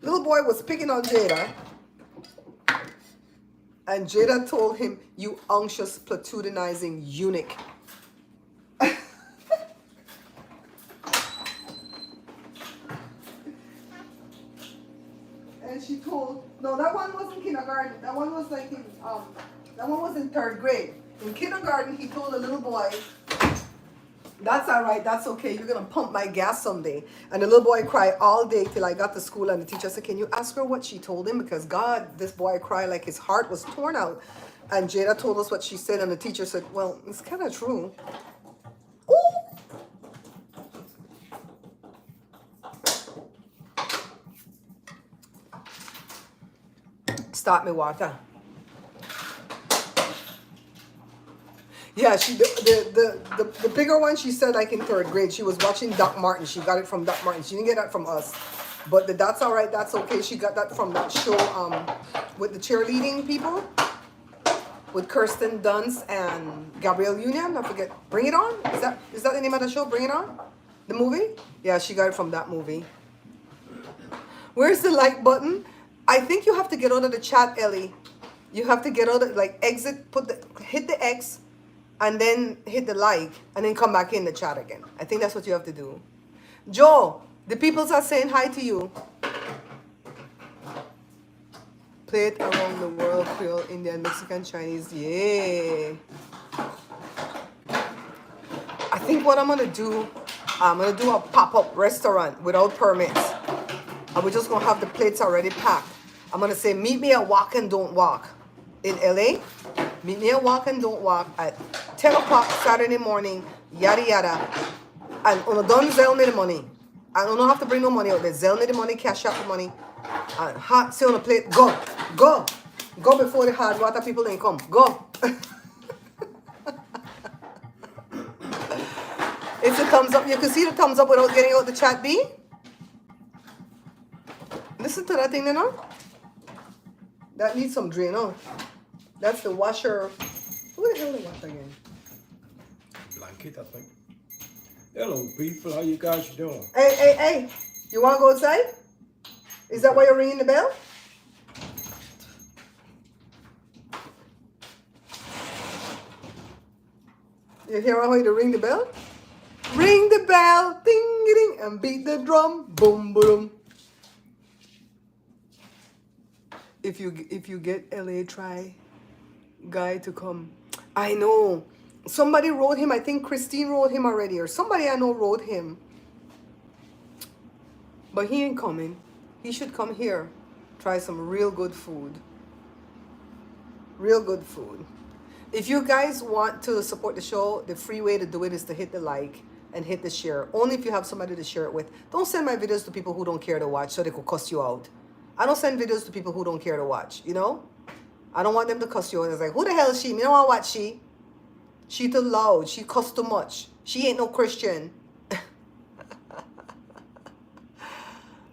Little boy was picking on Jada. And Jada told him, you unctuous platitudinizing eunuch. And she told, no, that one wasn't kindergarten. That one was like in, that one was in 3rd grade. In kindergarten, he told a little boy, that's all right, that's okay, you're gonna pump my gas someday. And the little boy cried all day till I got to school, and the teacher said, can you ask her what she told him? Because God, this boy cried like his heart was torn out. And Jada told us what she said, and the teacher said, well, it's kind of true. Ooh. Stop me water. Yeah, she the bigger one, she said like in 3rd grade. She was watching Doc Martin. She got it from Doc Martin. She didn't get that from us. But that's all right, that's okay. She got that from that show with the cheerleading people. With Kirsten Dunst and Gabrielle Union. I forget. Bring It On? Is that the name of the show? Bring It On? The movie? Yeah, she got it from that movie. Where's the like button? I think you have to get out of the chat, Ellie. You have to get out of, like, exit, hit the X, and then hit the like, and then come back in the chat again. I think that's what you have to do. Joe, the peoples are saying hi to you. Play it around the world, Creole, Indian, Mexican, Chinese. Yeah. I think what I'm going to do, I'm going to do a pop-up restaurant without permits. And we're just going to have the plates already packed. I'm going to say, meet me at Walk and Don't Walk in LA. Meet me at Walk and Don't Walk at 10 o'clock Saturday morning, yada yada. And don't Zell me the money. I don't have to bring no money out there. Zell me the money, cash out the money. And hot, sit on the plate, go. Go before the hard water people then come. Go. It's a thumbs up. You can see the thumbs up without getting out the chat, B. Listen to that thing, you know? That needs some drain out. That's the washer. Who the hell is the washer again? Blanket, I think. Hello, people. How you guys doing? Hey. You want to go outside? Is that why you're ringing the bell? You hear how you ring the bell? Ring the bell, ding ding, and beat the drum, boom boom. If you get LA Try guy to come, I know somebody wrote him. I think Christine wrote him already, or somebody I know wrote him. But he ain't coming. He should come here, try some real good food. Real good food. If you guys want to support the show, the free way to do it is to hit the like and hit the share. Only if you have somebody to share it with. Don't send my videos to people who don't care to watch so they could cuss you out. I don't send videos to people who don't care to watch, you know? I don't want them to cuss you out. It's like, who the hell is she? You don't want to watch she. She too loud. She cuss too much. She ain't no Christian.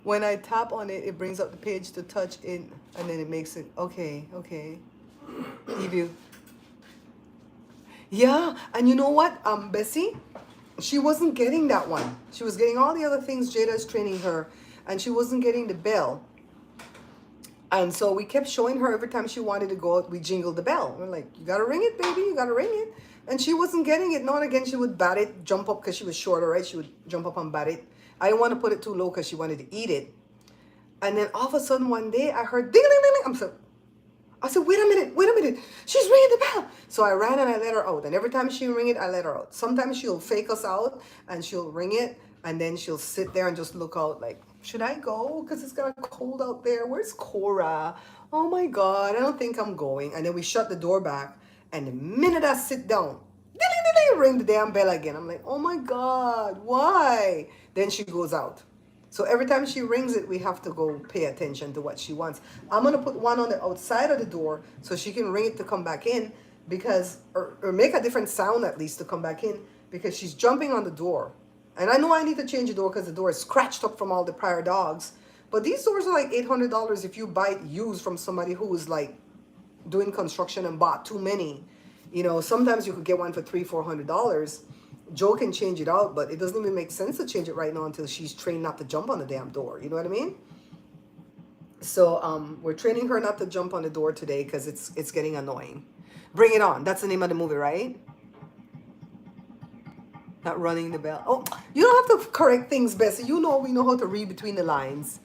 When I tap on it, it brings up the page to touch in, and then it makes it, okay. Review. Yeah, and you know what, Bessie? She wasn't getting that one. She was getting all the other things Jada is training her, and she wasn't getting the bell. And so we kept showing her every time she wanted to go out, we jingled the bell. We're like, you gotta ring it, baby, you gotta ring it. And she wasn't getting it. Now and again, she would bat it, jump up, because she was shorter, right? She would jump up and bat it. I didn't want to put it too low because she wanted to eat it. And then all of a sudden one day I heard ding ding ding. I said, wait a minute. She's ringing the bell. So I ran and I let her out. And every time she ring it, I let her out. Sometimes she'll fake us out and she'll ring it. And then she'll sit there and just look out like, should I go? Because it's kind of cold out there. Where's Cora? Oh my God, I don't think I'm going. And then we shut the door back. And the minute I sit down, ring the damn bell again. I'm like, oh my God, why? Then she goes out. So every time she rings it, we have to go pay attention to what she wants. I'm gonna put one on the outside of the door so she can ring it to come back in, because or make a different sound at least to come back in, because she's jumping on the door. And I know I need to change the door because the door is scratched up from all the prior dogs. But these doors are like $800 if you buy it used from somebody who is like doing construction and bought too many. You know, sometimes you could get one for $300-400. Joe can change it out, but it doesn't even make sense to change it right now until she's trained not to jump on the damn door. You know what I mean? So we're training her not to jump on the door today because it's getting annoying. Bring It On. That's the name of the movie, right? Not Running the Bell. Oh, you don't have to correct things, Bessie. You know we know how to read between the lines.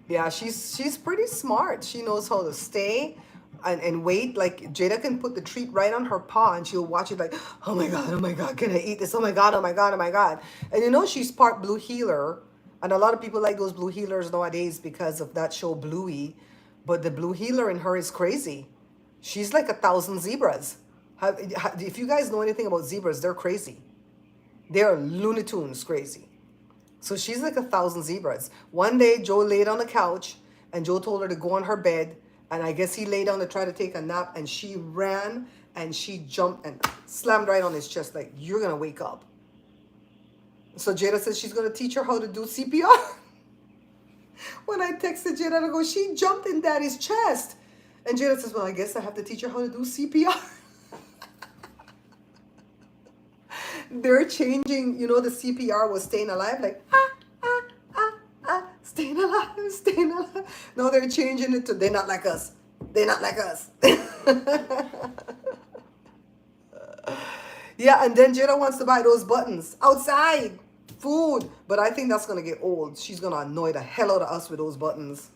Yeah, she's pretty smart. She knows how to stay and wait. Like Jada can put the treat right on her paw and she'll watch it like, oh my God, can I eat this? Oh my God, oh my God, oh my God. And you know she's part Blue Healer. And a lot of people like those Blue Healers nowadays because of that show Bluey. But the Blue Healer in her is crazy. She's like 1,000 zebras. If you guys know anything about zebras, they're crazy. They're Looney Tunes crazy. So she's like 1,000 zebras. One day, Joe laid on the couch, and Joe told her to go on her bed. And I guess he lay down to try to take a nap, and she ran, and she jumped and slammed right on his chest like, you're going to wake up. So Jada says she's going to teach her how to do CPR. When I texted Jada, I go, she jumped in Daddy's chest. And Jada says, well, I guess I have to teach her how to do CPR. They're changing, you know, the CPR was staying alive, like, staying alive, staying alive. No, they're changing it to they're not like us. They're not like us. Yeah, and then Jada wants to buy those buttons outside. Food. But I think that's going to get old. She's going to annoy the hell out of us with those buttons.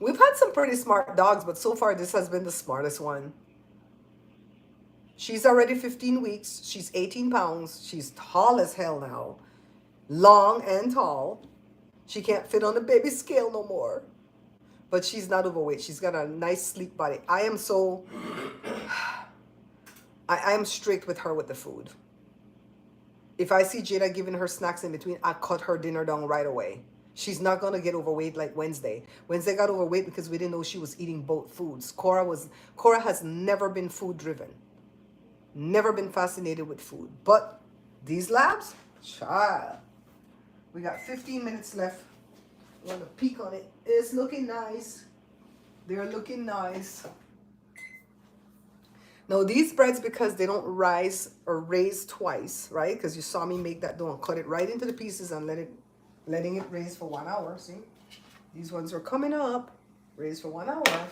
We've had some pretty smart dogs, but so far this has been the smartest one. She's already 15 weeks. She's 18 pounds. She's tall as hell now. Long and tall. She can't fit on the baby scale no more. But she's not overweight. She's got a nice, sleek body. I am strict with her with the food. If I see Jada giving her snacks in between, I cut her dinner down right away. She's not going to get overweight like Wednesday. Wednesday got overweight because we didn't know she was eating both foods. Cora has never been food driven. Never been fascinated with food. But these labs, child. We got 15 minutes left. I'm going to peek on it. It's looking nice. They're looking nice. Now these breads, because they don't rise or raise twice, right? Because you saw me make that dough and cut it right into the pieces and letting it raise for 1 hour. See? These ones are coming up. Raise for 1 hour.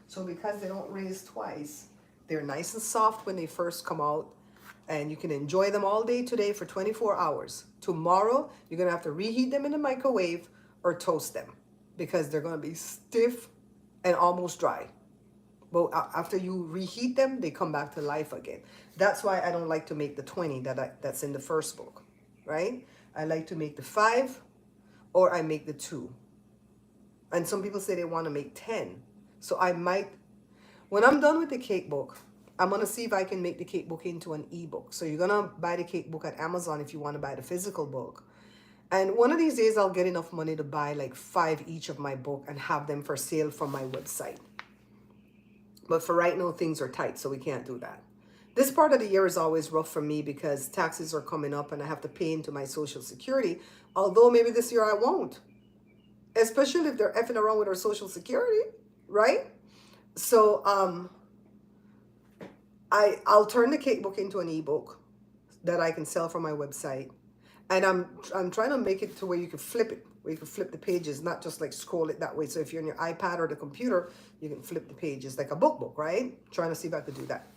So because they don't raise twice, they're nice and soft when they first come out, and you can enjoy them all day today for 24 hours. Tomorrow, you're going to have to reheat them in the microwave or toast them because they're going to be stiff and almost dry. But after you reheat them, they come back to life again. That's why I don't like to make the 20 that's in the first book, right? I like to make the 5 or I make the 2. And some people say they want to make 10. So I might... When I'm done with the cake book, I'm going to see if I can make the cake book into an ebook. So you're going to buy the cake book at Amazon if you want to buy the physical book. And one of these days, I'll get enough money to buy like 5 each of my book and have them for sale from my website. But for right now, things are tight, so we can't do that. This part of the year is always rough for me because taxes are coming up and I have to pay into my Social Security. Although maybe this year I won't. Especially if they're effing around with our Social Security, right? So I'll turn the cake book into an ebook that I can sell from my website. And I'm trying to make it to where you can flip it, where you can flip the pages, not just like scroll it that way. So if you're on your iPad or the computer, you can flip the pages like a book, right? Trying to see if I could do that.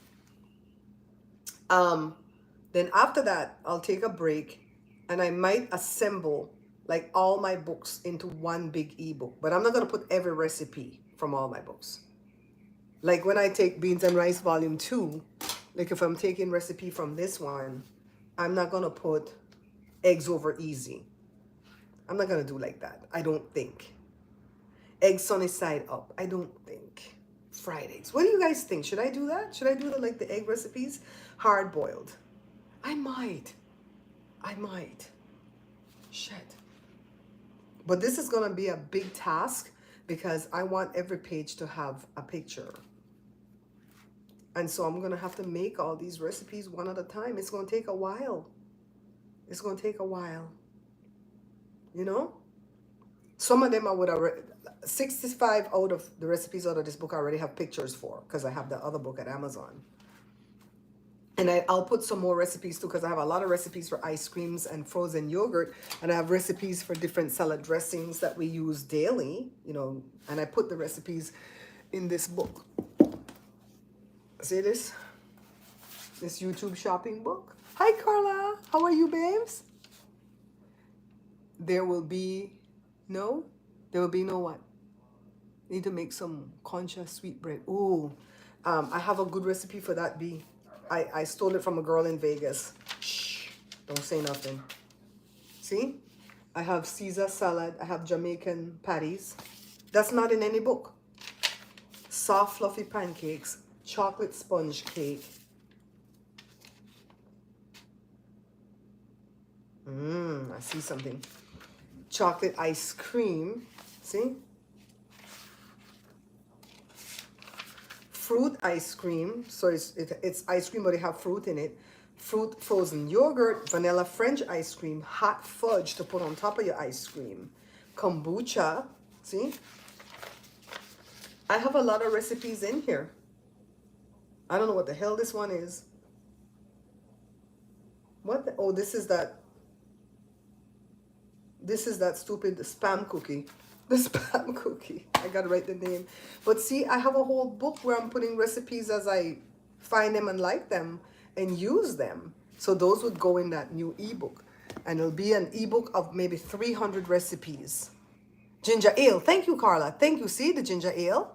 Then after that, I'll take a break and I might assemble like all my books into one big ebook. But I'm not going to put every recipe from all my books. Like when I take Beans and Rice Volume 2, like if I'm taking recipe from this one, I'm not going to put eggs over easy. I'm not going to do like that. I don't think. Eggs sunny side up. I don't think. Fried eggs. What do you guys think? Should I do that? Should I do like the egg recipes? Hard boiled. I might. Shit. But this is gonna be a big task because I want every page to have a picture. And so I'm gonna have to make all these recipes one at a time. It's gonna take a while. It's gonna take a while. You know? Some of them I would already, 65 out of the recipes out of this book I already have pictures for because I have the other book at Amazon. And I'll put some more recipes too because I have a lot of recipes for ice creams and frozen yogurt. And I have recipes for different salad dressings that we use daily, you know, and I put the recipes in this book. See this? This YouTube shopping book. Hi, Carla. How are you, babes? There will be no what? Need to make some concha sweetbread. Ooh, I have a good recipe for that, B. I stole it from a girl in Vegas. Shh, don't say nothing. See? I have Caesar salad. I have Jamaican patties. That's not in any book. Soft, fluffy pancakes. Chocolate sponge cake. I see something. Chocolate ice cream. See? Fruit ice cream. So it's ice cream, but they have fruit in it. Fruit frozen yogurt, vanilla French ice cream, hot fudge to put on top of your ice cream. Kombucha. See? I have a lot of recipes in here. I don't know what the hell this one is. What the, oh, this is that stupid spam cookie. The spam cookie. I gotta write the name. But see, I have a whole book where I'm putting recipes as I find them and like them and use them. So those would go in that new ebook. And it'll be an ebook of maybe 300 recipes. Ginger ale. Thank you, Carla. Thank you. See the ginger ale?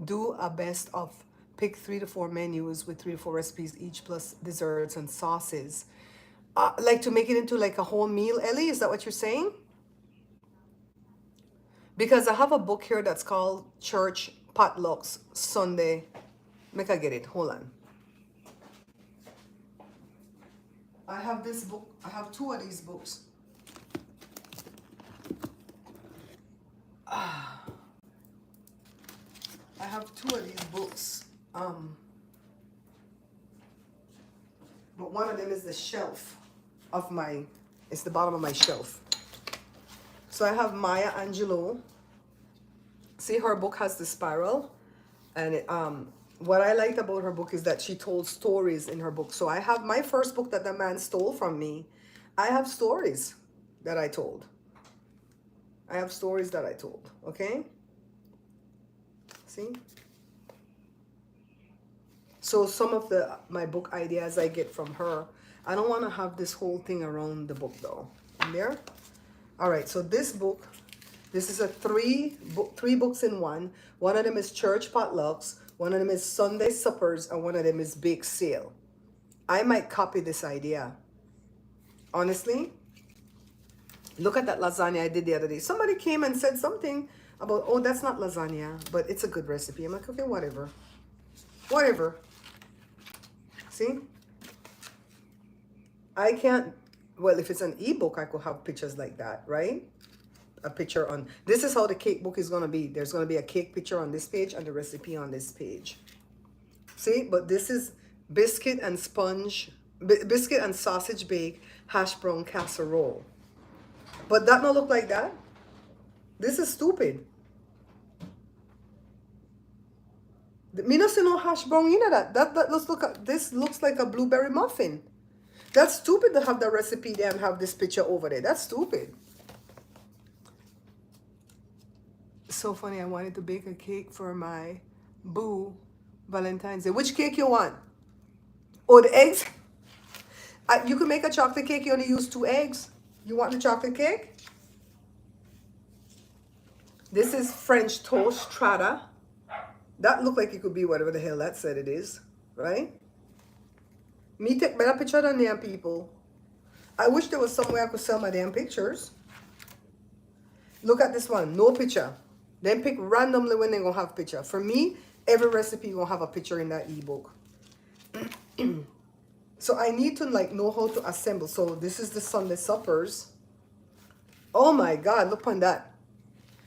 Do a best of. Pick 3 to 4 menus with 3 to 4 recipes each plus desserts and sauces. Like to make it into like a whole meal, Ellie? Is that what you're saying? Because I have a book here that's called Church Potlucks Sunday. Make I get it. Hold on. I have this book. I have 2 of these books. I have 2 of these books. But one of them is the shelf of my, it's the bottom of my shelf. So I have Maya Angelou. See, her book has the spiral. And it, what I liked about her book is that she told stories in her book. So I have my first book that the man stole from me. I have stories that I told. I have stories that I told, okay? See? So some of my book ideas I get from her. I don't want to have this whole thing around the book though. In there? All right, so this book, this is a 3 books in one. One of them is Church Potlucks, one of them is Sunday Suppers, and one of them is Bake Sale. I might copy this idea. Honestly, look at that lasagna I did the other day. Somebody came and said something about, oh, that's not lasagna, but it's a good recipe. I'm like, okay, whatever. Whatever. See? I can't, well, if it's an ebook, I could have pictures like that, right? A picture on, this is how the cake book is going to be. There's going to be a cake picture on this page and the recipe on this page. See? But this is biscuit and sausage bake hash brown casserole. But that don't look like that. This is stupid. Me no see no hash brown in that. This looks like a blueberry muffin. That's stupid to have the recipe there and have this picture over there. That's stupid. So funny. I wanted to bake a cake for my boo Valentine's Day. Which cake you want? Oh, the eggs? You can make a chocolate cake. You only use 2 eggs. You want the chocolate cake? This is French toast strata. That looked like it could be whatever the hell that said it is, right? Me take better picture than damn people. I wish there was somewhere I could sell my damn pictures. Look at this one, no picture. Then pick randomly when they're gonna have picture. For me, every recipe gonna have a picture in that ebook. So I need to like know how to assemble. So this is the Sunday suppers. Oh my God, look on that.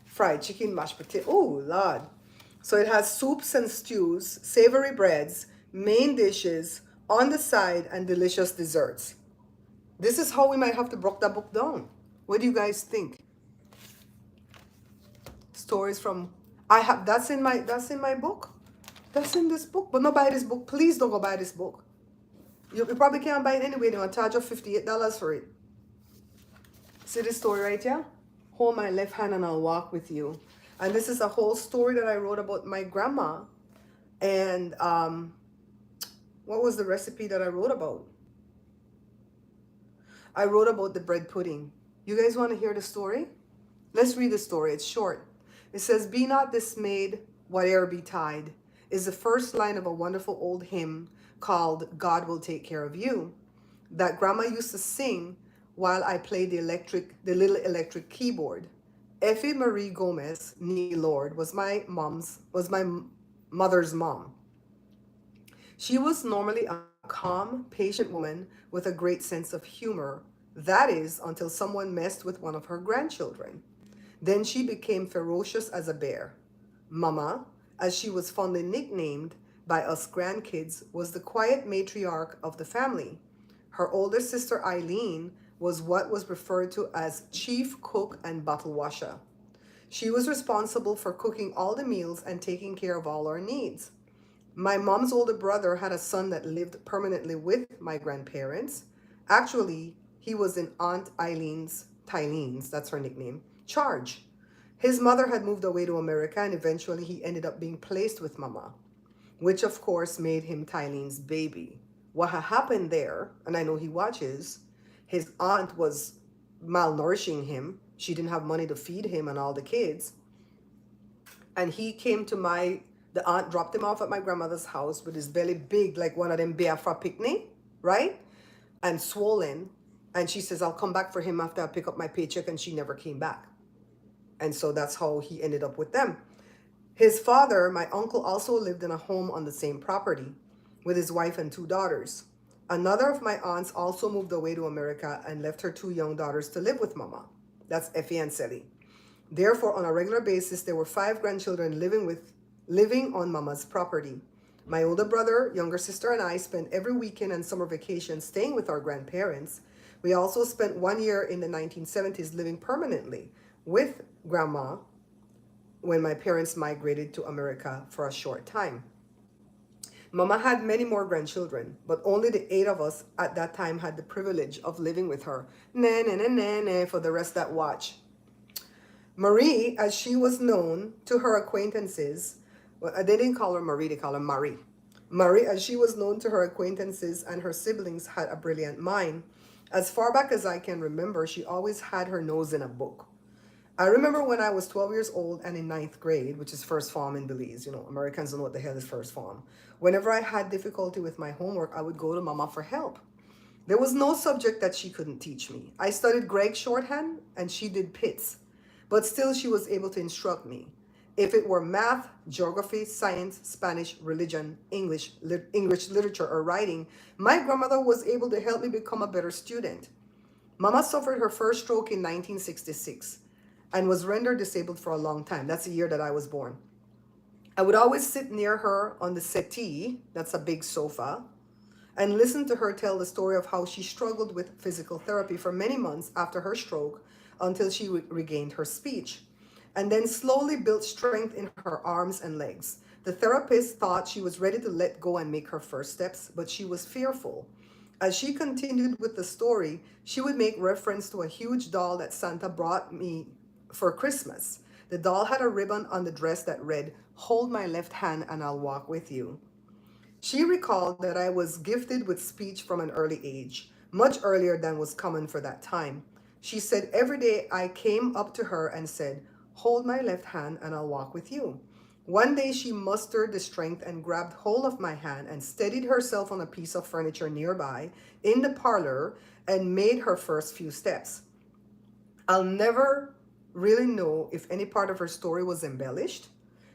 Fried chicken, mashed potato. Oh, Lord. So it has soups and stews, savory breads, main dishes, on the side, and delicious desserts. This is how we might have to break that book down. What do you guys think? Stories from I have that's in my book. That's in this book. But not buy this book. Please don't go buy this book. You probably can't buy it anyway. They're gonna charge you $58 for it. See this story right here? Hold my left hand and I'll walk with you. And this is a whole story that I wrote about my grandma. And what was the recipe that I wrote about? I wrote about the bread pudding. You guys want to hear the story? Let's read the story. It's short. It says, "Be not dismayed, whate'er betide," is the first line of a wonderful old hymn called "God Will Take Care of You" that Grandma used to sing while I played the little electric keyboard. Effie Marie Gomez, nee Lord, was my mother's mom. She was normally a calm, patient woman with a great sense of humor. That is, until someone messed with one of her grandchildren. Then she became ferocious as a bear. Mama, as she was fondly nicknamed by us grandkids, was the quiet matriarch of the family. Her older sister Eileen was what was referred to as chief cook and bottle washer. She was responsible for cooking all the meals and taking care of all our needs. My mom's older brother had a son that lived permanently with my grandparents. Actually, he was in Aunt Tyleen's, that's her nickname, charge. His mother had moved away to America and eventually he ended up being placed with Mama, which of course made him Tyleen's baby. What had happened there, and I know he watches, his aunt was malnourishing him. She didn't have money to feed him and all the kids. And he came to the aunt dropped him off at my grandmother's house with his belly big like one of them Biafra picnic, right? And swollen. And she says, "I'll come back for him after I pick up my paycheck," and she never came back. And so that's how he ended up with them. His father, my uncle, also lived in a home on the same property with his wife and 2 daughters. Another of my aunts also moved away to America and left her 2 young daughters to live with Mama. That's Effie and Sally. Therefore, on a regular basis, there were 5 grandchildren living on Mama's property. My older brother, younger sister, and I spent every weekend and summer vacation staying with our grandparents. We also spent 1 year in the 1970s living permanently with Grandma when my parents migrated to America for a short time. Mama had many more grandchildren, but only the 8 of us at that time had the privilege of living with her. For the rest that watch. Marie, as she was known to her acquaintances, well, they didn't call her Marie, they call her Marie. Marie, as she was known to her acquaintances and her siblings, had a brilliant mind. As far back as I can remember, she always had her nose in a book. I remember when I was 12 years old and in 9th grade, which is first form in Belize. You know, Americans don't know what the hell is first form. Whenever I had difficulty with my homework, I would go to Mama for help. There was no subject that she couldn't teach me. I studied Greg's shorthand and she did Pitt's, but still she was able to instruct me. If it were math, geography, science, Spanish, religion, English literature, or writing, my grandmother was able to help me become a better student. Mama suffered her first stroke in 1966 and was rendered disabled for a long time. That's the year that I was born. I would always sit near her on the settee, that's a big sofa, and listen to her tell the story of how she struggled with physical therapy for many months after her stroke until she regained her speech, and then slowly built strength in her arms and legs. The therapist thought she was ready to let go and make her first steps, but she was fearful. As she continued with the story, she would make reference to a huge doll that Santa brought me for Christmas. The doll had a ribbon on the dress that read, "Hold my left hand and I'll walk with you." She recalled that I was gifted with speech from an early age, much earlier than was common for that time. She said every day I came up to her and said, "Hold my left hand and I'll walk with you." One day she mustered the strength and grabbed hold of my hand and steadied herself on a piece of furniture nearby in the parlor and made her first few steps. I'll never really know if any part of her story was embellished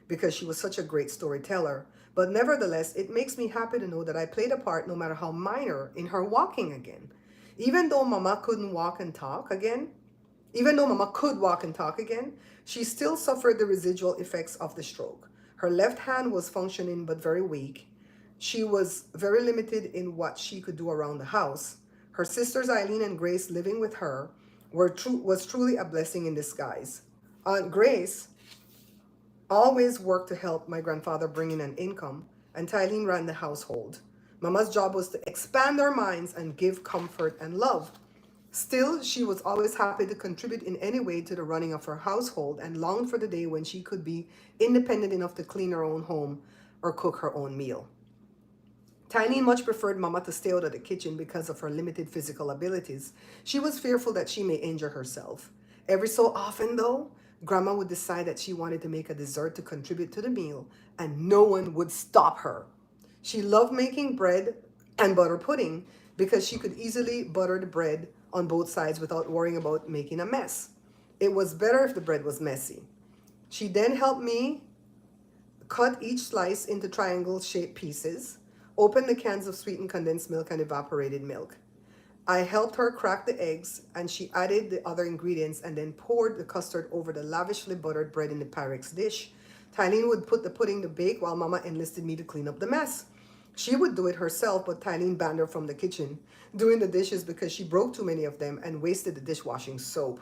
because she was such a great storyteller, But nevertheless, it makes me happy to know that I played a part, no matter how minor, in her walking again. Even though Mama couldn't walk and talk again, even though Mama could walk and talk again, she still suffered the residual effects of the stroke. Her left hand was functioning but very weak. She was very limited in what she could do around the house. Her sisters Eileen and Grace living with her was truly a blessing in disguise. Aunt Grace always worked to help my grandfather bring in an income, and Tylene ran the household. Mama's job was to expand our minds and give comfort and love. Still, she was always happy to contribute in any way to the running of her household and longed for the day when she could be independent enough to clean her own home or cook her own meal. Tiny much preferred Mama to stay out of the kitchen because of her limited physical abilities. She was fearful that she may injure herself. Every so often, though, Grandma would decide that she wanted to make a dessert to contribute to the meal, and no one would stop her. She loved making bread and butter pudding because she could easily butter the bread on both sides without worrying about making a mess. It was better if the bread was messy. She then helped me cut each slice into triangle-shaped pieces, open the cans of sweetened condensed milk and evaporated milk. I helped her crack the eggs, and she added the other ingredients and then poured the custard over the lavishly buttered bread in the Pyrex dish. Tylene would put the pudding to bake while Mama enlisted me to clean up the mess. She would do it herself, but Tylene banned her from the kitchen, doing the dishes because she broke too many of them and wasted the dishwashing soap.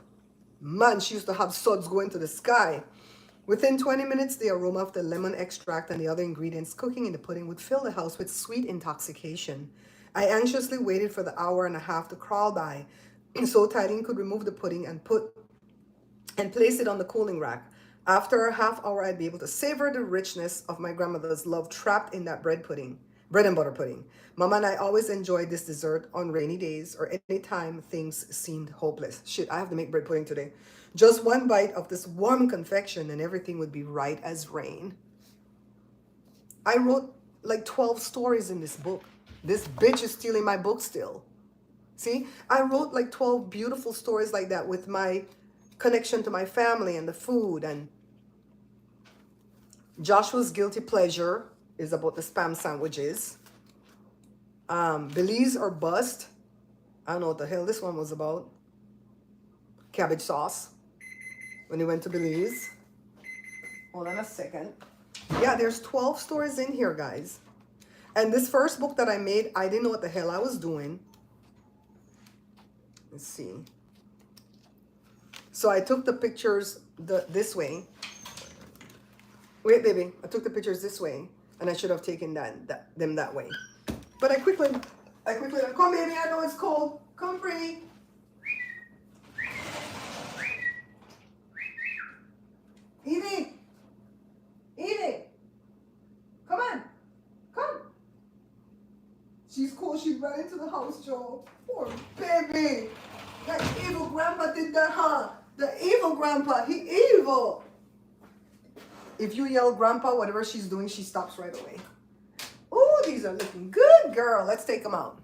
Man, she used to have suds going to the sky. Within 20 minutes, the aroma of the lemon extract and the other ingredients cooking in the pudding would fill the house with sweet intoxication. I anxiously waited for the hour and a half to crawl by so Tylene could remove the pudding and place it on the cooling rack. After a half hour, I'd be able to savor the richness of my grandmother's love trapped in that bread and butter pudding. Mama and I always enjoyed this dessert on rainy days or any time things seemed hopeless. Shit, I have to make bread pudding today. Just one bite of this warm confection and everything would be right as rain. I wrote like 12 stories in this book. This bitch is stealing my book still. See, I wrote like 12 beautiful stories like that with my connection to my family and the food. And Joshua's guilty pleasure is about the spam sandwiches. Belize or bust. I don't know what the hell this one was about. Cabbage sauce. When he went to Belize. Hold on a second. Yeah, there's 12 stories in here, guys. And this first book that I made, I didn't know what the hell I was doing. Let's see. So I took the pictures this way. Wait, baby. I took the pictures this way, and I should have taken them that way. But I quickly, come baby, I know it's cold. Come, pretty. Evie. Evie. Come on. Come. She's cool. She ran into the house, Joe. Poor baby. That evil grandpa did that, huh? The evil grandpa. He evil. If you yell grandpa, whatever she's doing, she stops right away. Oh, these are looking good, girl. Let's take them out.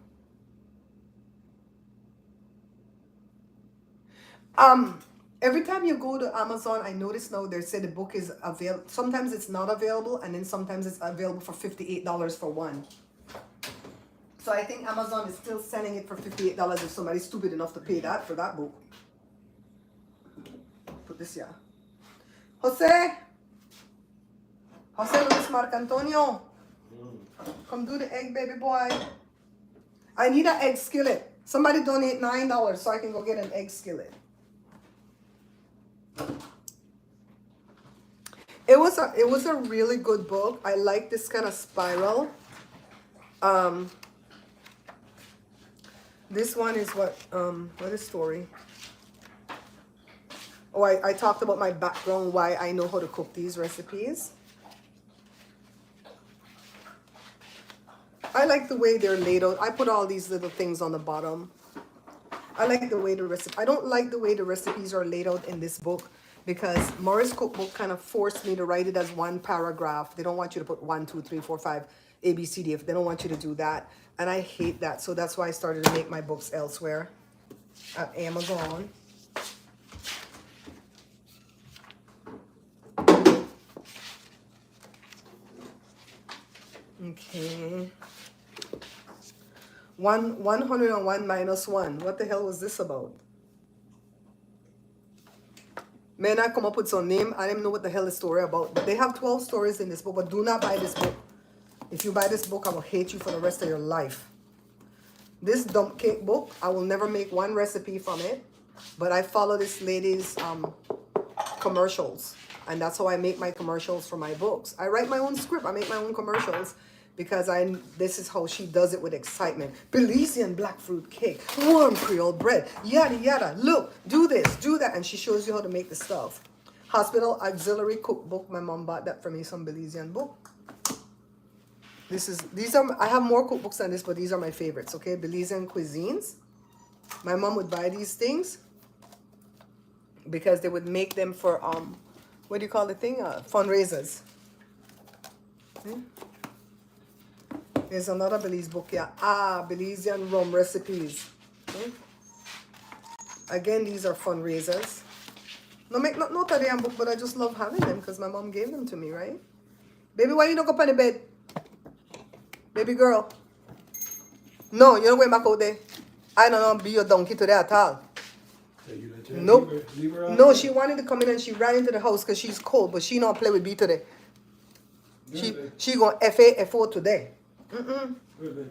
Every time you go to Amazon, I notice now they say the book is available. Sometimes it's not available, and then sometimes it's available for $58 for one. So I think Amazon is still selling it for $58 if somebody's stupid enough to pay that for that book. Put this here. Jose Luis Marc Antonio. Come do the egg, baby boy. I need an egg skillet. Somebody donate $9 so I can go get an egg skillet. It was a really good book. I like this kind of spiral. This one is what is story? Oh, I talked about my background, why I know how to cook these recipes. I like the way they're laid out. I put all these little things on the bottom. I like the way the recipe. I don't like the way the recipes are laid out in this book because Morris Cookbook kind of forced me to write it as one paragraph. They don't want you to put 1, 2, 3, 4, 5, A, B, C, D. If they don't want you to do that, and I hate that. So that's why I started to make my books elsewhere at Amazon. 101 minus 1. What the hell was this about? May I come up with some name? I don't even know what the hell the story about. But they have 12 stories in this book, but do not buy this book. If you buy this book, I will hate you for the rest of your life. This dump cake book, I will never make one recipe from it. But I follow this lady's commercials. And that's how I make my commercials for my books. I write my own script. I make my own commercials. Because this is how she does it with excitement. Belizean black fruit cake, warm Creole bread, yada yada. Look, do this, do that, and she shows you how to make the stuff. Hospital auxiliary cookbook. My mom bought that for me, some Belizean book. I have more cookbooks than this, but these are my favorites. Okay, Belizean cuisines. My mom would buy these things because they would make them for what do you call the thing? Fundraisers. There's another Belize book here. Belizean rum recipes. Okay. Again, these are fundraisers. No, make not note of the book, but I just love having them because my mom gave them to me, right? Baby, why you not go up on the bed? Baby girl. No, you're not going back out there. I don't know, be your donkey today at all. So you let her Nope. leave her out No, there? she wanted to come in and she ran into the house because she's cold, but she not play with B today. Really? She going FA, FO today. Really?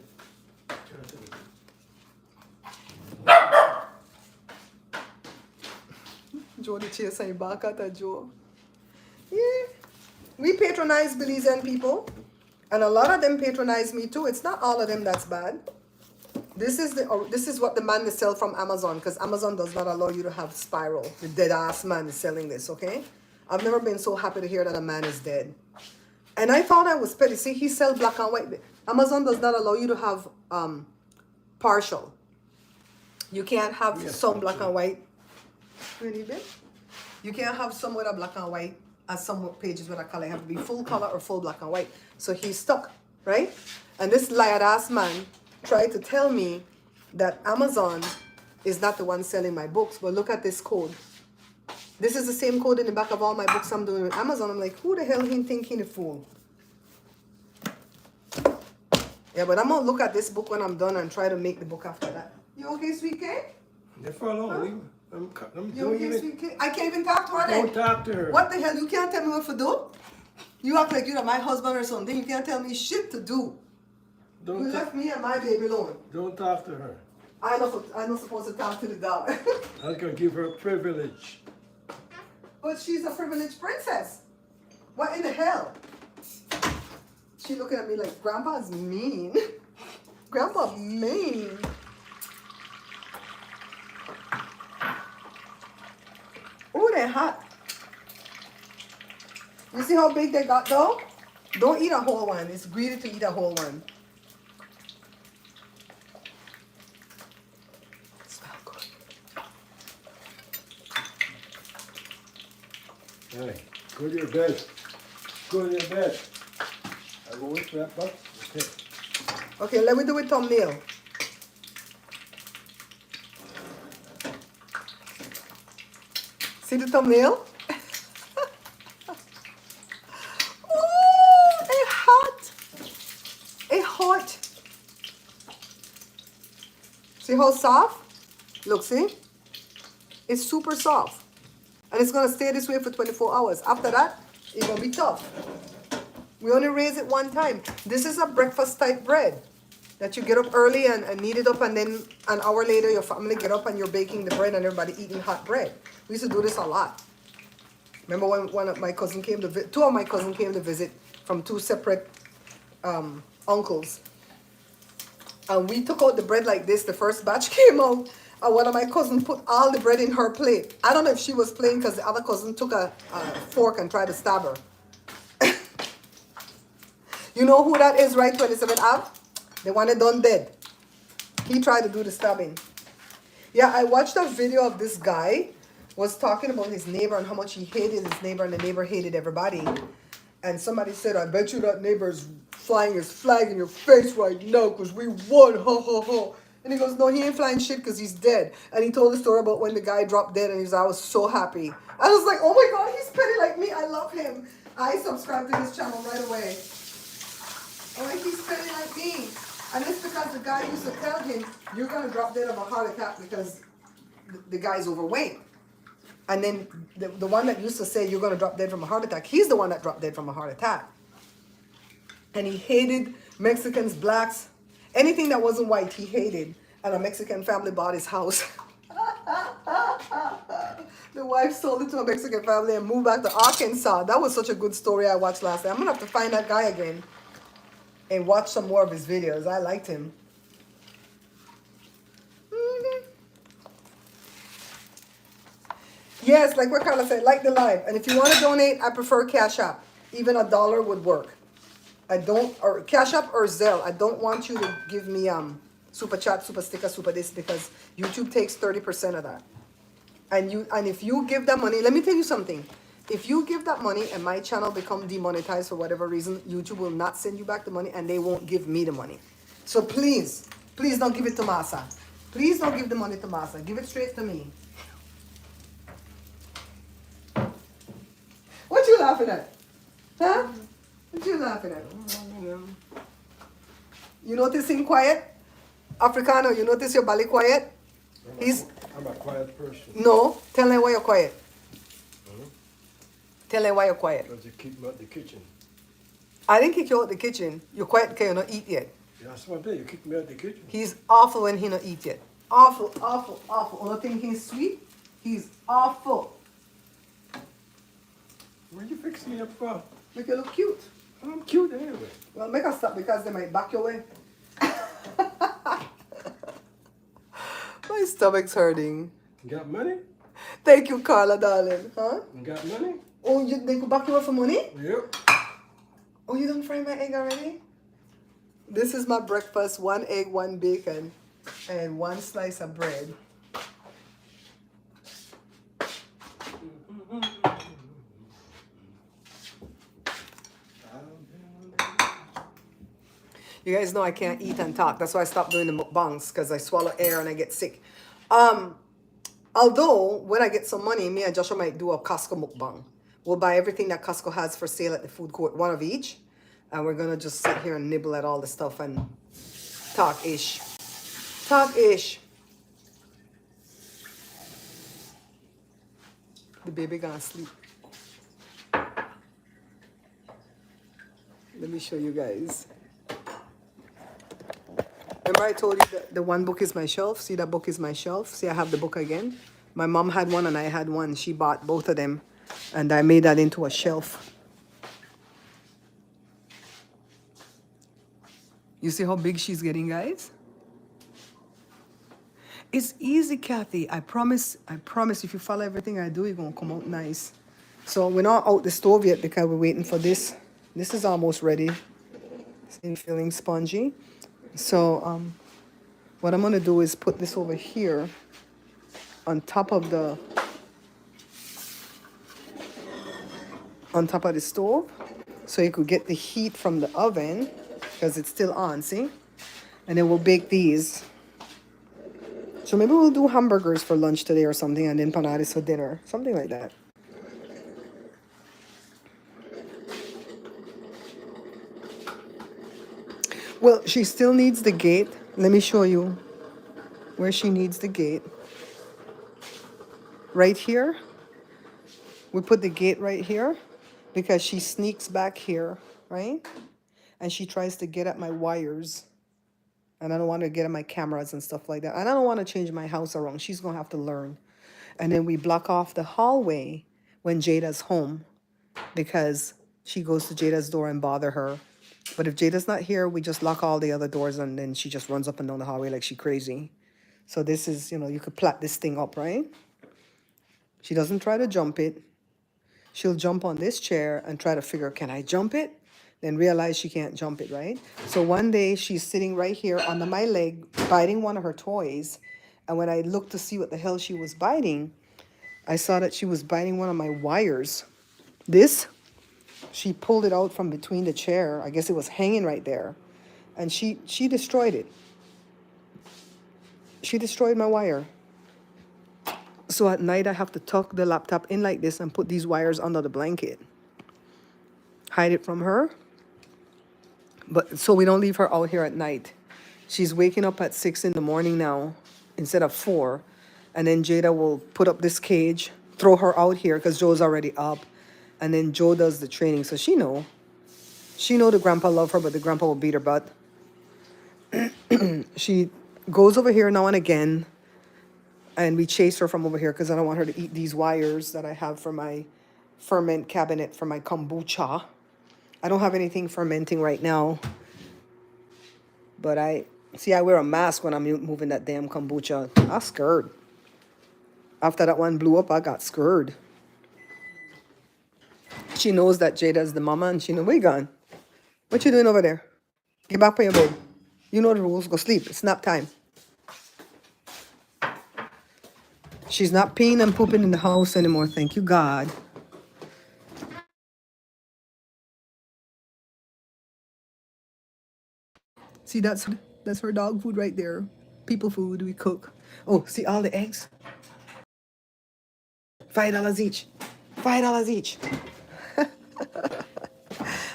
Joe the chase and back at her, Joe. Yeah. We patronize Belizean people. And a lot of them patronize me too. It's not all of them that's bad. This is what the man is sell from Amazon, because Amazon does not allow you to have spiral. The dead ass man is selling this, okay? I've never been so happy to hear that a man is dead. And I thought I was petty. See, he sell black and white. Amazon does not allow you to have partial. You can't have some black and white. Really big? You can't have some with a black and white as some pages with a color. It have to be full color or full black and white. So he's stuck, right? And this liar ass man tried to tell me that Amazon is not the one selling my books. But look at this code. This is the same code in the back of all my books I'm doing with Amazon. I'm like, who the hell he think he the fool? Yeah, but I'm going to look at this book when I'm done and try to make the book after that. You okay, sweet cake? Yeah, for long. Huh? I'm You doing okay, it. sweet cake? I can't even talk to her then. Don't talk to her. What the hell? You can't tell me what to do? You act like you're my husband or something. You can't tell me shit to do. You left me and my baby alone. Don't talk to her. I'm not supposed to talk to the dog. I'm going to give her a privilege. But she's a privileged princess. What in the hell? She looking at me like, Grandpa's mean. Grandpa mean. Oh, they're hot. You see how big they got though? Don't eat a whole one. It's greedy to eat a whole one. Smell good. All right, go to your bed. Go to your bed. I go with that box. Okay. Okay, let me do a thumbnail. See the thumbnail? Oh, it's hot. It's hot. See how soft? Look, see? It's super soft. And it's going to stay this way for 24 hours. After that, it's going to be tough. We only raise it one time. This is a breakfast type bread that you get up early and knead it up, and then an hour later your family get up and you're baking the bread and everybody eating hot bread. We used to do this a lot. Remember when one of my cousins came to visit, two of my cousins came to visit from two separate uncles. And we took out the bread like this. The first batch came out, and one of my cousins put all the bread in her plate. I don't know if she was playing because the other cousin took a fork and tried to stab her. You know who that is, right? 27 Ave? The one that done dead. He tried to do the stabbing. Yeah, I watched a video of this guy was talking about his neighbor and how much he hated his neighbor and the neighbor hated everybody. And somebody said, I bet you that neighbor's flying his flag in your face right now because we won, ha ha ha. And he goes, no, he ain't flying shit because he's dead. And he told the story about when the guy dropped dead and he was, I was so happy. I was like, oh my God, he's petty like me. I love him. I subscribed to his channel right away. Oh, like he's petty like me. And it's because the guy used to tell him, you're going to drop dead of a heart attack because the guy's overweight. And then the one that used to say you're going to drop dead from a heart attack, he's the one that dropped dead from a heart attack. And he hated Mexicans, blacks, anything that wasn't white, he hated. And a Mexican family bought his house. The wife sold it to a Mexican family and moved back to Arkansas. That was such a good story I watched last night. I'm going to have to find that guy again and watch some more of his videos. I liked him. Yes, like what Carla said, like the live. And if you want to donate, I prefer Cash App. Even $1 would work. I don't, or Cash App or Zelle. I don't want you to give me super chat, super sticker, super this, because YouTube takes 30% of that. And if you give that money, let me tell you something. If you give that money and my channel become demonetized for whatever reason, YouTube will not send you back the money and they won't give me the money. So please, please don't give it to Masa. Please don't give the money to Masa. Give it straight to me. What you laughing at? Huh? What you laughing at? You notice him quiet? Africano, you notice your belly quiet? I'm a quiet person. No, tell him why you're quiet. Tell him why you're quiet. Because you keep me out the kitchen. I didn't kick you out the kitchen. You're quiet because you not eat yet. Yeah, that's one day you kick me out the kitchen. He's awful when he not eat yet. Awful, awful, awful. Only thing he's sweet, he's awful. What are you fixing me up for? Make you look cute. I'm cute anyway. Well, make us stop because they might back your way. My stomach's hurting. You got money? Thank you, Carla, darling. Huh? You got money? Oh, they could back you up for money? Yep. Oh, you done fry my egg already? This is my breakfast. 1 egg, 1 bacon, and 1 slice of bread. You guys know I can't eat and talk. That's why I stopped doing the mukbangs, because I swallow air and I get sick. Although, when I get some money, me and Joshua might do a Costco mukbang. We'll buy everything that Costco has for sale at the food court, one of each. And we're going to just sit here and nibble at all the stuff and talk-ish. Talk-ish. The baby gonna sleep. Let me show you guys. Remember I told you that the one book is my shelf? See, that book is my shelf. See, I have the book again. My mom had one and I had one. She bought both of them. And I made that into a shelf. You see how big she's getting, guys? It's easy, Kathy. I promise if you follow everything I do, it's going to come out nice. So we're not out the stove yet because we're waiting for this. This is almost ready. It's feeling spongy. So what I'm going to do is put this over here on top of the stove so you could get the heat from the oven because it's still on, see? And then we'll bake these. So maybe we'll do hamburgers for lunch today or something and then panadas for dinner, something like that. Well, she still needs the gate. Let me show you where she needs the gate. Right here. We put the gate right here because she sneaks back here, right? And she tries to get at my wires. And I don't want to get at my cameras and stuff like that. And I don't want to change my house around. She's going to have to learn. And then we block off the hallway when Jada's home because she goes to Jada's door and bother her. But if Jada's not here, we just lock all the other doors and then she just runs up and down the hallway like she's crazy. So this is, you know, you could plait this thing up, right? She doesn't try to jump it. She'll jump on this chair and try to figure, can I jump it? Then realize she can't jump it, right? So one day she's sitting right here under my leg, biting one of her toys. And when I looked to see what the hell she was biting, I saw that she was biting one of my wires. This, she pulled it out from between the chair. I guess it was hanging right there. And she destroyed it. She destroyed my wire. So at night I have to tuck the laptop in like this and put these wires under the blanket. Hide it from her. But so we don't leave her out here at night. She's waking up at 6 in the morning now instead of 4. And then Jada will put up this cage, throw her out here because Joe's already up. And then Joe does the training. So she know. She know the grandpa love her, but the grandpa will beat her butt. She goes over here now and again. And we chase her from over here because I don't want her to eat these wires that I have for my ferment cabinet for my kombucha. I don't have anything fermenting right now. But I wear a mask when I'm moving that damn kombucha. I scared. After that one blew up, I got scared. She knows that Jada's the mama and she knows, where you gone? What you doing over there? Get back on your bed. You know the rules. Go sleep. It's nap time. She's not peeing and pooping in the house anymore. Thank you, God. See, that's her dog food right there. People food we cook. Oh, see all the eggs? $5 each. $5 each.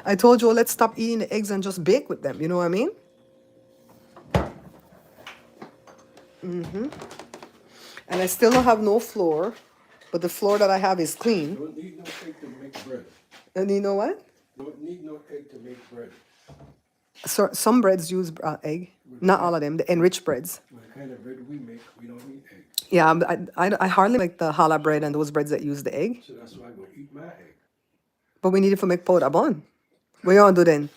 I told you, let's stop eating the eggs and just bake with them. You know what I mean? And I still don't have no flour, but the flour that I have is clean. Don't need no egg to make bread. And you know what? Don't need no egg to make bread. So, some breads use egg. Not all of them. The enriched breads. The kind of bread we make, we don't need egg. Yeah, I hardly like the challah bread and those breads that use the egg. So that's why I'm going to eat my egg. But we need it for make powder bun. What you want to do then?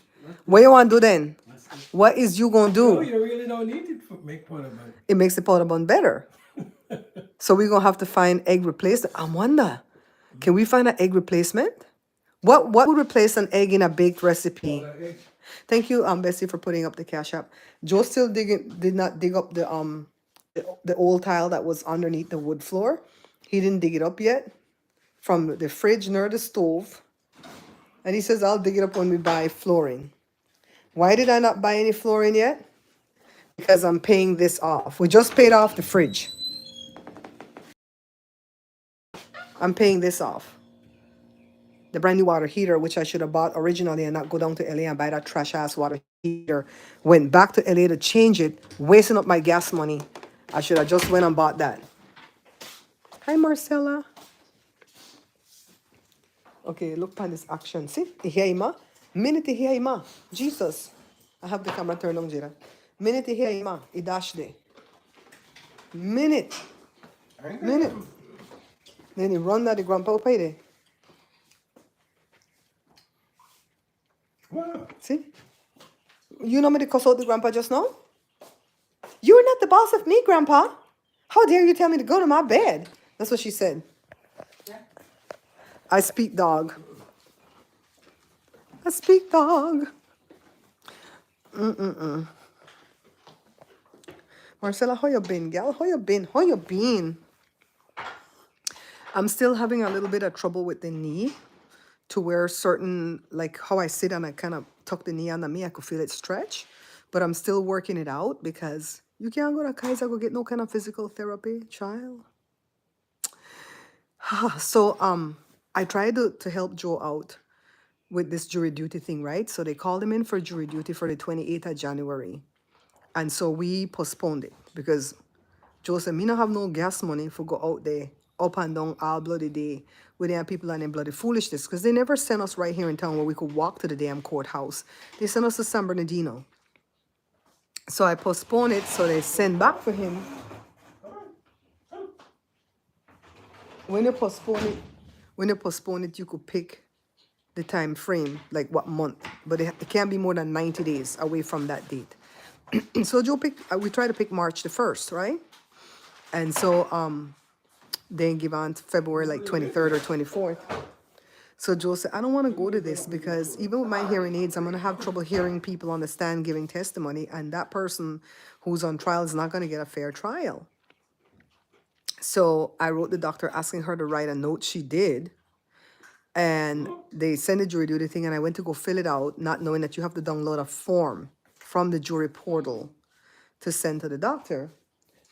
What you want to do then? What is you going to No, do? you really don't need it for make powder bun. It makes the powder bun better. So we're going to have to find egg replacement. I wonder, can we find an egg replacement? What would replace an egg in a baked recipe? Powder egg. Thank you, Bessie, for putting up the cash app. Joe still did not dig up the old tile that was underneath the wood floor. He didn't dig it up yet from the fridge near the stove. And he says, I'll dig it up when we buy flooring. Why did I not buy any flooring yet? Because I'm paying this off. We just paid off the fridge. I'm paying this off. The brand new water heater, which I should have bought originally and not go down to LA and buy that trash ass water heater. Went back to LA to change it, wasting up my gas money. I should have just went and bought that. Hi, Marcella. Okay, look at this action. See? Ihiaima. Minute ihiaima. Jesus. I have the camera turned on, Jada. Minute ihiaima. Idashde. Minute. Minute. Then he run that the grandpa pay there. Wow. See? You know me to cuss out the grandpa just now? You're not the boss of me, Grandpa. How dare you tell me to go to my bed? That's what she said. I speak dog. I speak dog. Marcella, how you been, gal? How you been? How you been? I'm still having a little bit of trouble with the knee to where certain, like how I sit and I kind of tuck the knee under me, I could feel it stretch. But I'm still working it out because you can't go to Kaiser, go get no kind of physical therapy, child. So I tried to help Joe out with this jury duty thing, right? So they called him in for jury duty for the 28th of January. And so we postponed it because Joe said, me not have no gas money for go out there up and down all bloody day with them people and them bloody foolishness because they never sent us right here in town where we could walk to the damn courthouse. They sent us to San Bernardino. So I postponed it, so they send back for him. When you postpone it, you could pick the time frame, like what month, but it can't be more than 90 days away from that date. So Joe we try to pick March the 1st, right? And so they give on February like 23rd or 24th. So Joe said, I don't want to go to this because even with my hearing aids, I'm going to have trouble hearing people on the stand giving testimony. And that person who's on trial is not going to get a fair trial. So I wrote the doctor asking her to write a note. She did. And they sent the jury duty thing. And I went to go fill it out, not knowing that you have to download a form from the jury portal to send to the doctor,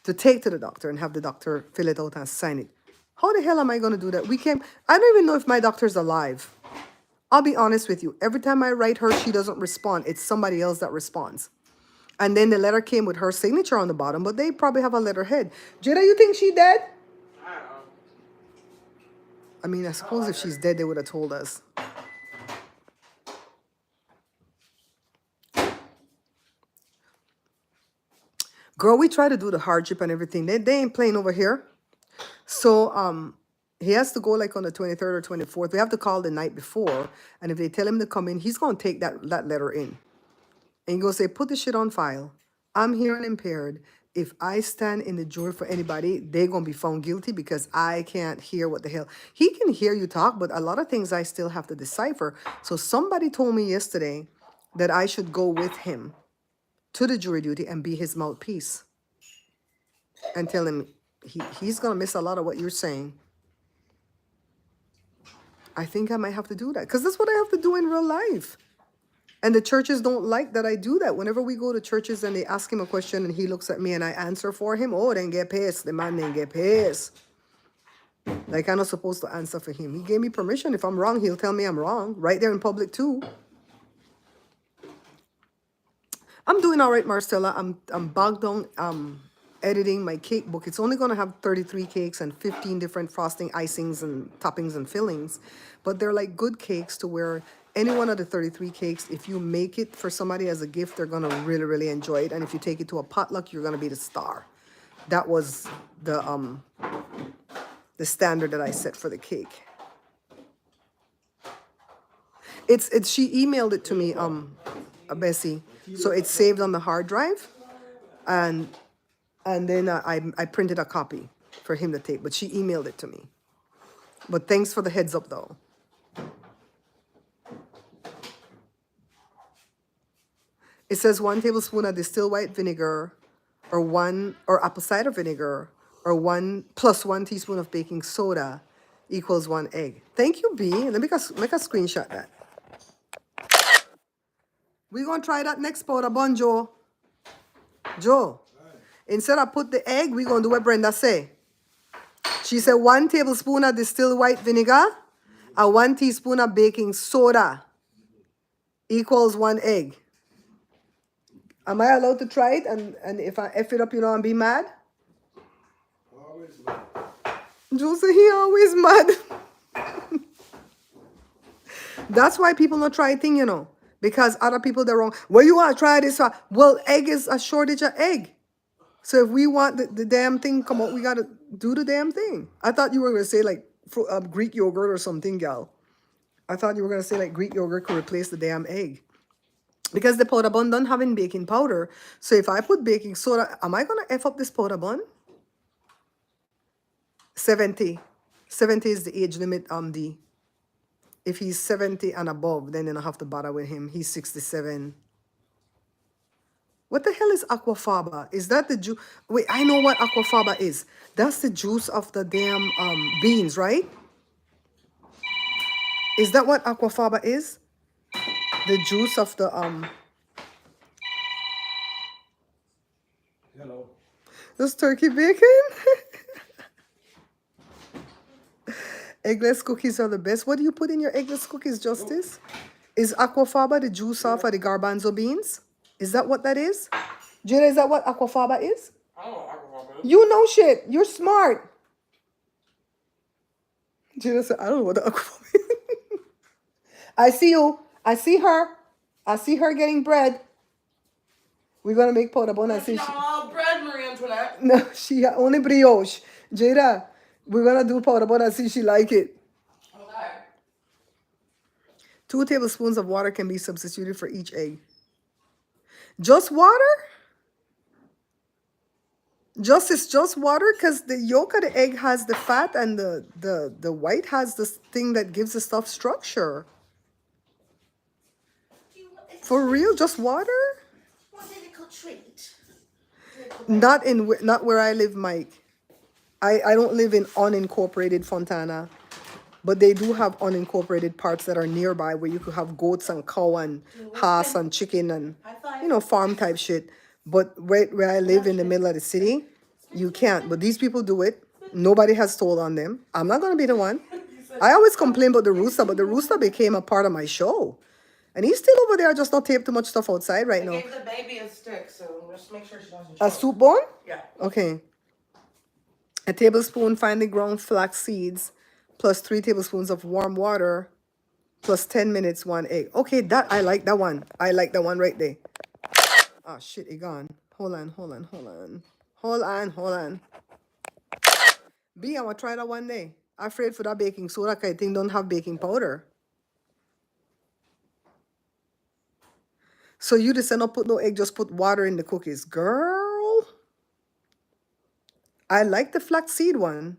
to take to the doctor and have the doctor fill it out and sign it. How the hell am I going to do that? I don't even know if my doctor's alive. I'll be honest with you. Every time I write her, she doesn't respond. It's somebody else that responds. And then the letter came with her signature on the bottom, but they probably have a letterhead. Jada, you think she dead? I don't know. I mean, I suppose if she's dead, they would have told us. Girl, we try to do the hardship and everything. They ain't playing over here. So he has to go like on the 23rd or 24th. We have to call the night before. And if they tell him to come in, he's gonna take that letter in. And he's gonna say, put the shit on file. I'm hearing impaired. If I stand in the jury for anybody, they're gonna be found guilty because I can't hear what the hell. He can hear you talk, but a lot of things I still have to decipher. So somebody told me yesterday that I should go with him to the jury duty and be his mouthpiece and tell him he's gonna miss a lot of what you're saying. I think I might have to do that because that's what I have to do in real life. And the churches don't like that I do that. Whenever we go to churches and they ask him a question and he looks at me and I answer for him, oh, then get pissed. The man didn't get pissed. Like I'm not supposed to answer for him. He gave me permission. If I'm wrong, he'll tell me I'm wrong. Right there in public too. I'm doing all right, Marcella. I'm bogged down editing my cake book. It's only gonna have 33 cakes and 15 different frosting, icings, and toppings and fillings. But they're like good cakes to where any one of the 33 cakes, if you make it for somebody as a gift, they're gonna really, really enjoy it. And if you take it to a potluck, you're gonna be the star. That was the standard that I set for the cake. It's she emailed it to me, Bessie. So it's saved on the hard drive, and then I printed a copy for him to take. But she emailed it to me. But thanks for the heads up, though. It says 1 tablespoon of distilled white vinegar, or apple cider vinegar, or 1 teaspoon of baking soda equals 1 egg. Thank you, B. Let me make a screenshot that. We're gonna try that next powder bun, Joe. Joe, instead of put the egg, we're gonna do what Brenda say. She said 1 tablespoon of distilled white vinegar and 1 teaspoon of baking soda equals 1 egg. Am I allowed to try it? And if I F it up, and be mad? Always mad. Joe said he always mad. That's why people don't try thing, because other people they're wrong. Well, you want to try this? Well, egg is a shortage of egg. So if we want the damn thing come out, we got to do the damn thing. I thought you were going to say like Greek yogurt or something, gal. I thought you were going to say like Greek yogurt could replace the damn egg. Because the powder bun don't have any baking powder. So if I put baking soda, am I going to F up this powder bun? 70. 70 is the age limit, D. If he's 70 and above, then I have to bother with him. He's 67. What the hell is aquafaba? Is that the juice? Wait, I know what aquafaba is. That's the juice of the damn beans, right? Is that what aquafaba is? The juice of the Hello. This turkey bacon? Eggless cookies are the best. What do you put in your eggless cookies, Justice? Is aquafaba the juice off of the garbanzo beans? Is that what that is? Jada, is that what aquafaba is? I don't know what alcohol is. You know shit. You're smart. Jada said, I don't know what the aquafaba is. I see you. I see her. I see her getting bread. We're going to make powder bun. I see she... bread, Marie Antoinette. No, she only brioche. Jada, we're going to do powder bun. I see she like it. Okay. 2 tablespoons of water can be substituted for each egg. Just water? Just water? Because the yolk of the egg has the fat and the white has this thing that gives the stuff structure. For real? Just water? Want a little treat? Not where I live, Mike. I don't live in unincorporated Fontana. But they do have unincorporated parts that are nearby where you could have goats and cow and horse and chicken and, farm type shit. But where I live in the middle of the city, you can't. But these people do it. Nobody has told on them. I'm not going to be the one. I always complain about the rooster, but the rooster became a part of my show. And he's still over there, just not tape too much stuff outside right I now. gave the baby a stick, so just make sure she doesn't A choke. soup bone? Yeah. Okay. A tablespoon finely ground flax seeds plus 3 tablespoons of warm water plus 10 minutes, 1 egg. Okay, that I like that one. I like that one right there. Oh shit, it gone. Hold on, hold on, hold on. Hold on, hold on. B, I'm gonna try that one day. I'm afraid for that baking soda, 'cause I think don't have baking powder. So you just say not put no egg, just put water in the cookies. Girl. I like the flaxseed one.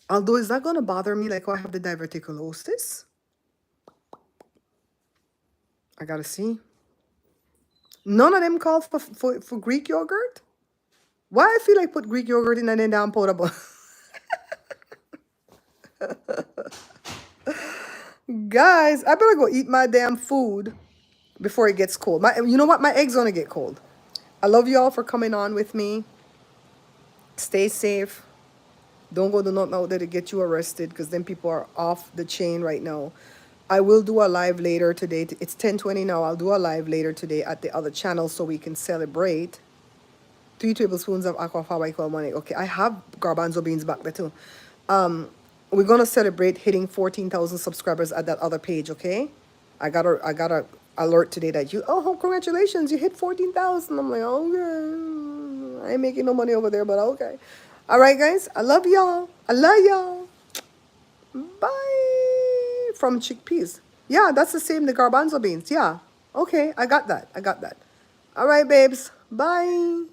Although is that gonna bother me like I have the diverticulosis? I gotta see. None of them call for Greek yogurt? Why I feel like put Greek yogurt in and then damn powder bun? Guys, I better go eat my damn food before it gets cold. You know what? My egg's gonna get cold. I love you all for coming on with me. Stay safe. Don't go to nothing out there to get you arrested, because then people are off the chain right now. I will do a live later today. It's 10:20 now. I'll do a live later today at the other channel so we can celebrate. 3 tablespoons of aquafaba equal 1 egg. Okay, I have garbanzo beans back there too. We're gonna celebrate hitting 14,000 subscribers at that other page. Okay, I got a alert today that congratulations, you hit 14,000. I'm like, okay, I ain't making no money over there, but okay. All right, guys, I love y'all. I love y'all. Bye. From chickpeas. Yeah, that's the same. The garbanzo beans. Yeah. Okay, I got that. I got that. All right, babes. Bye.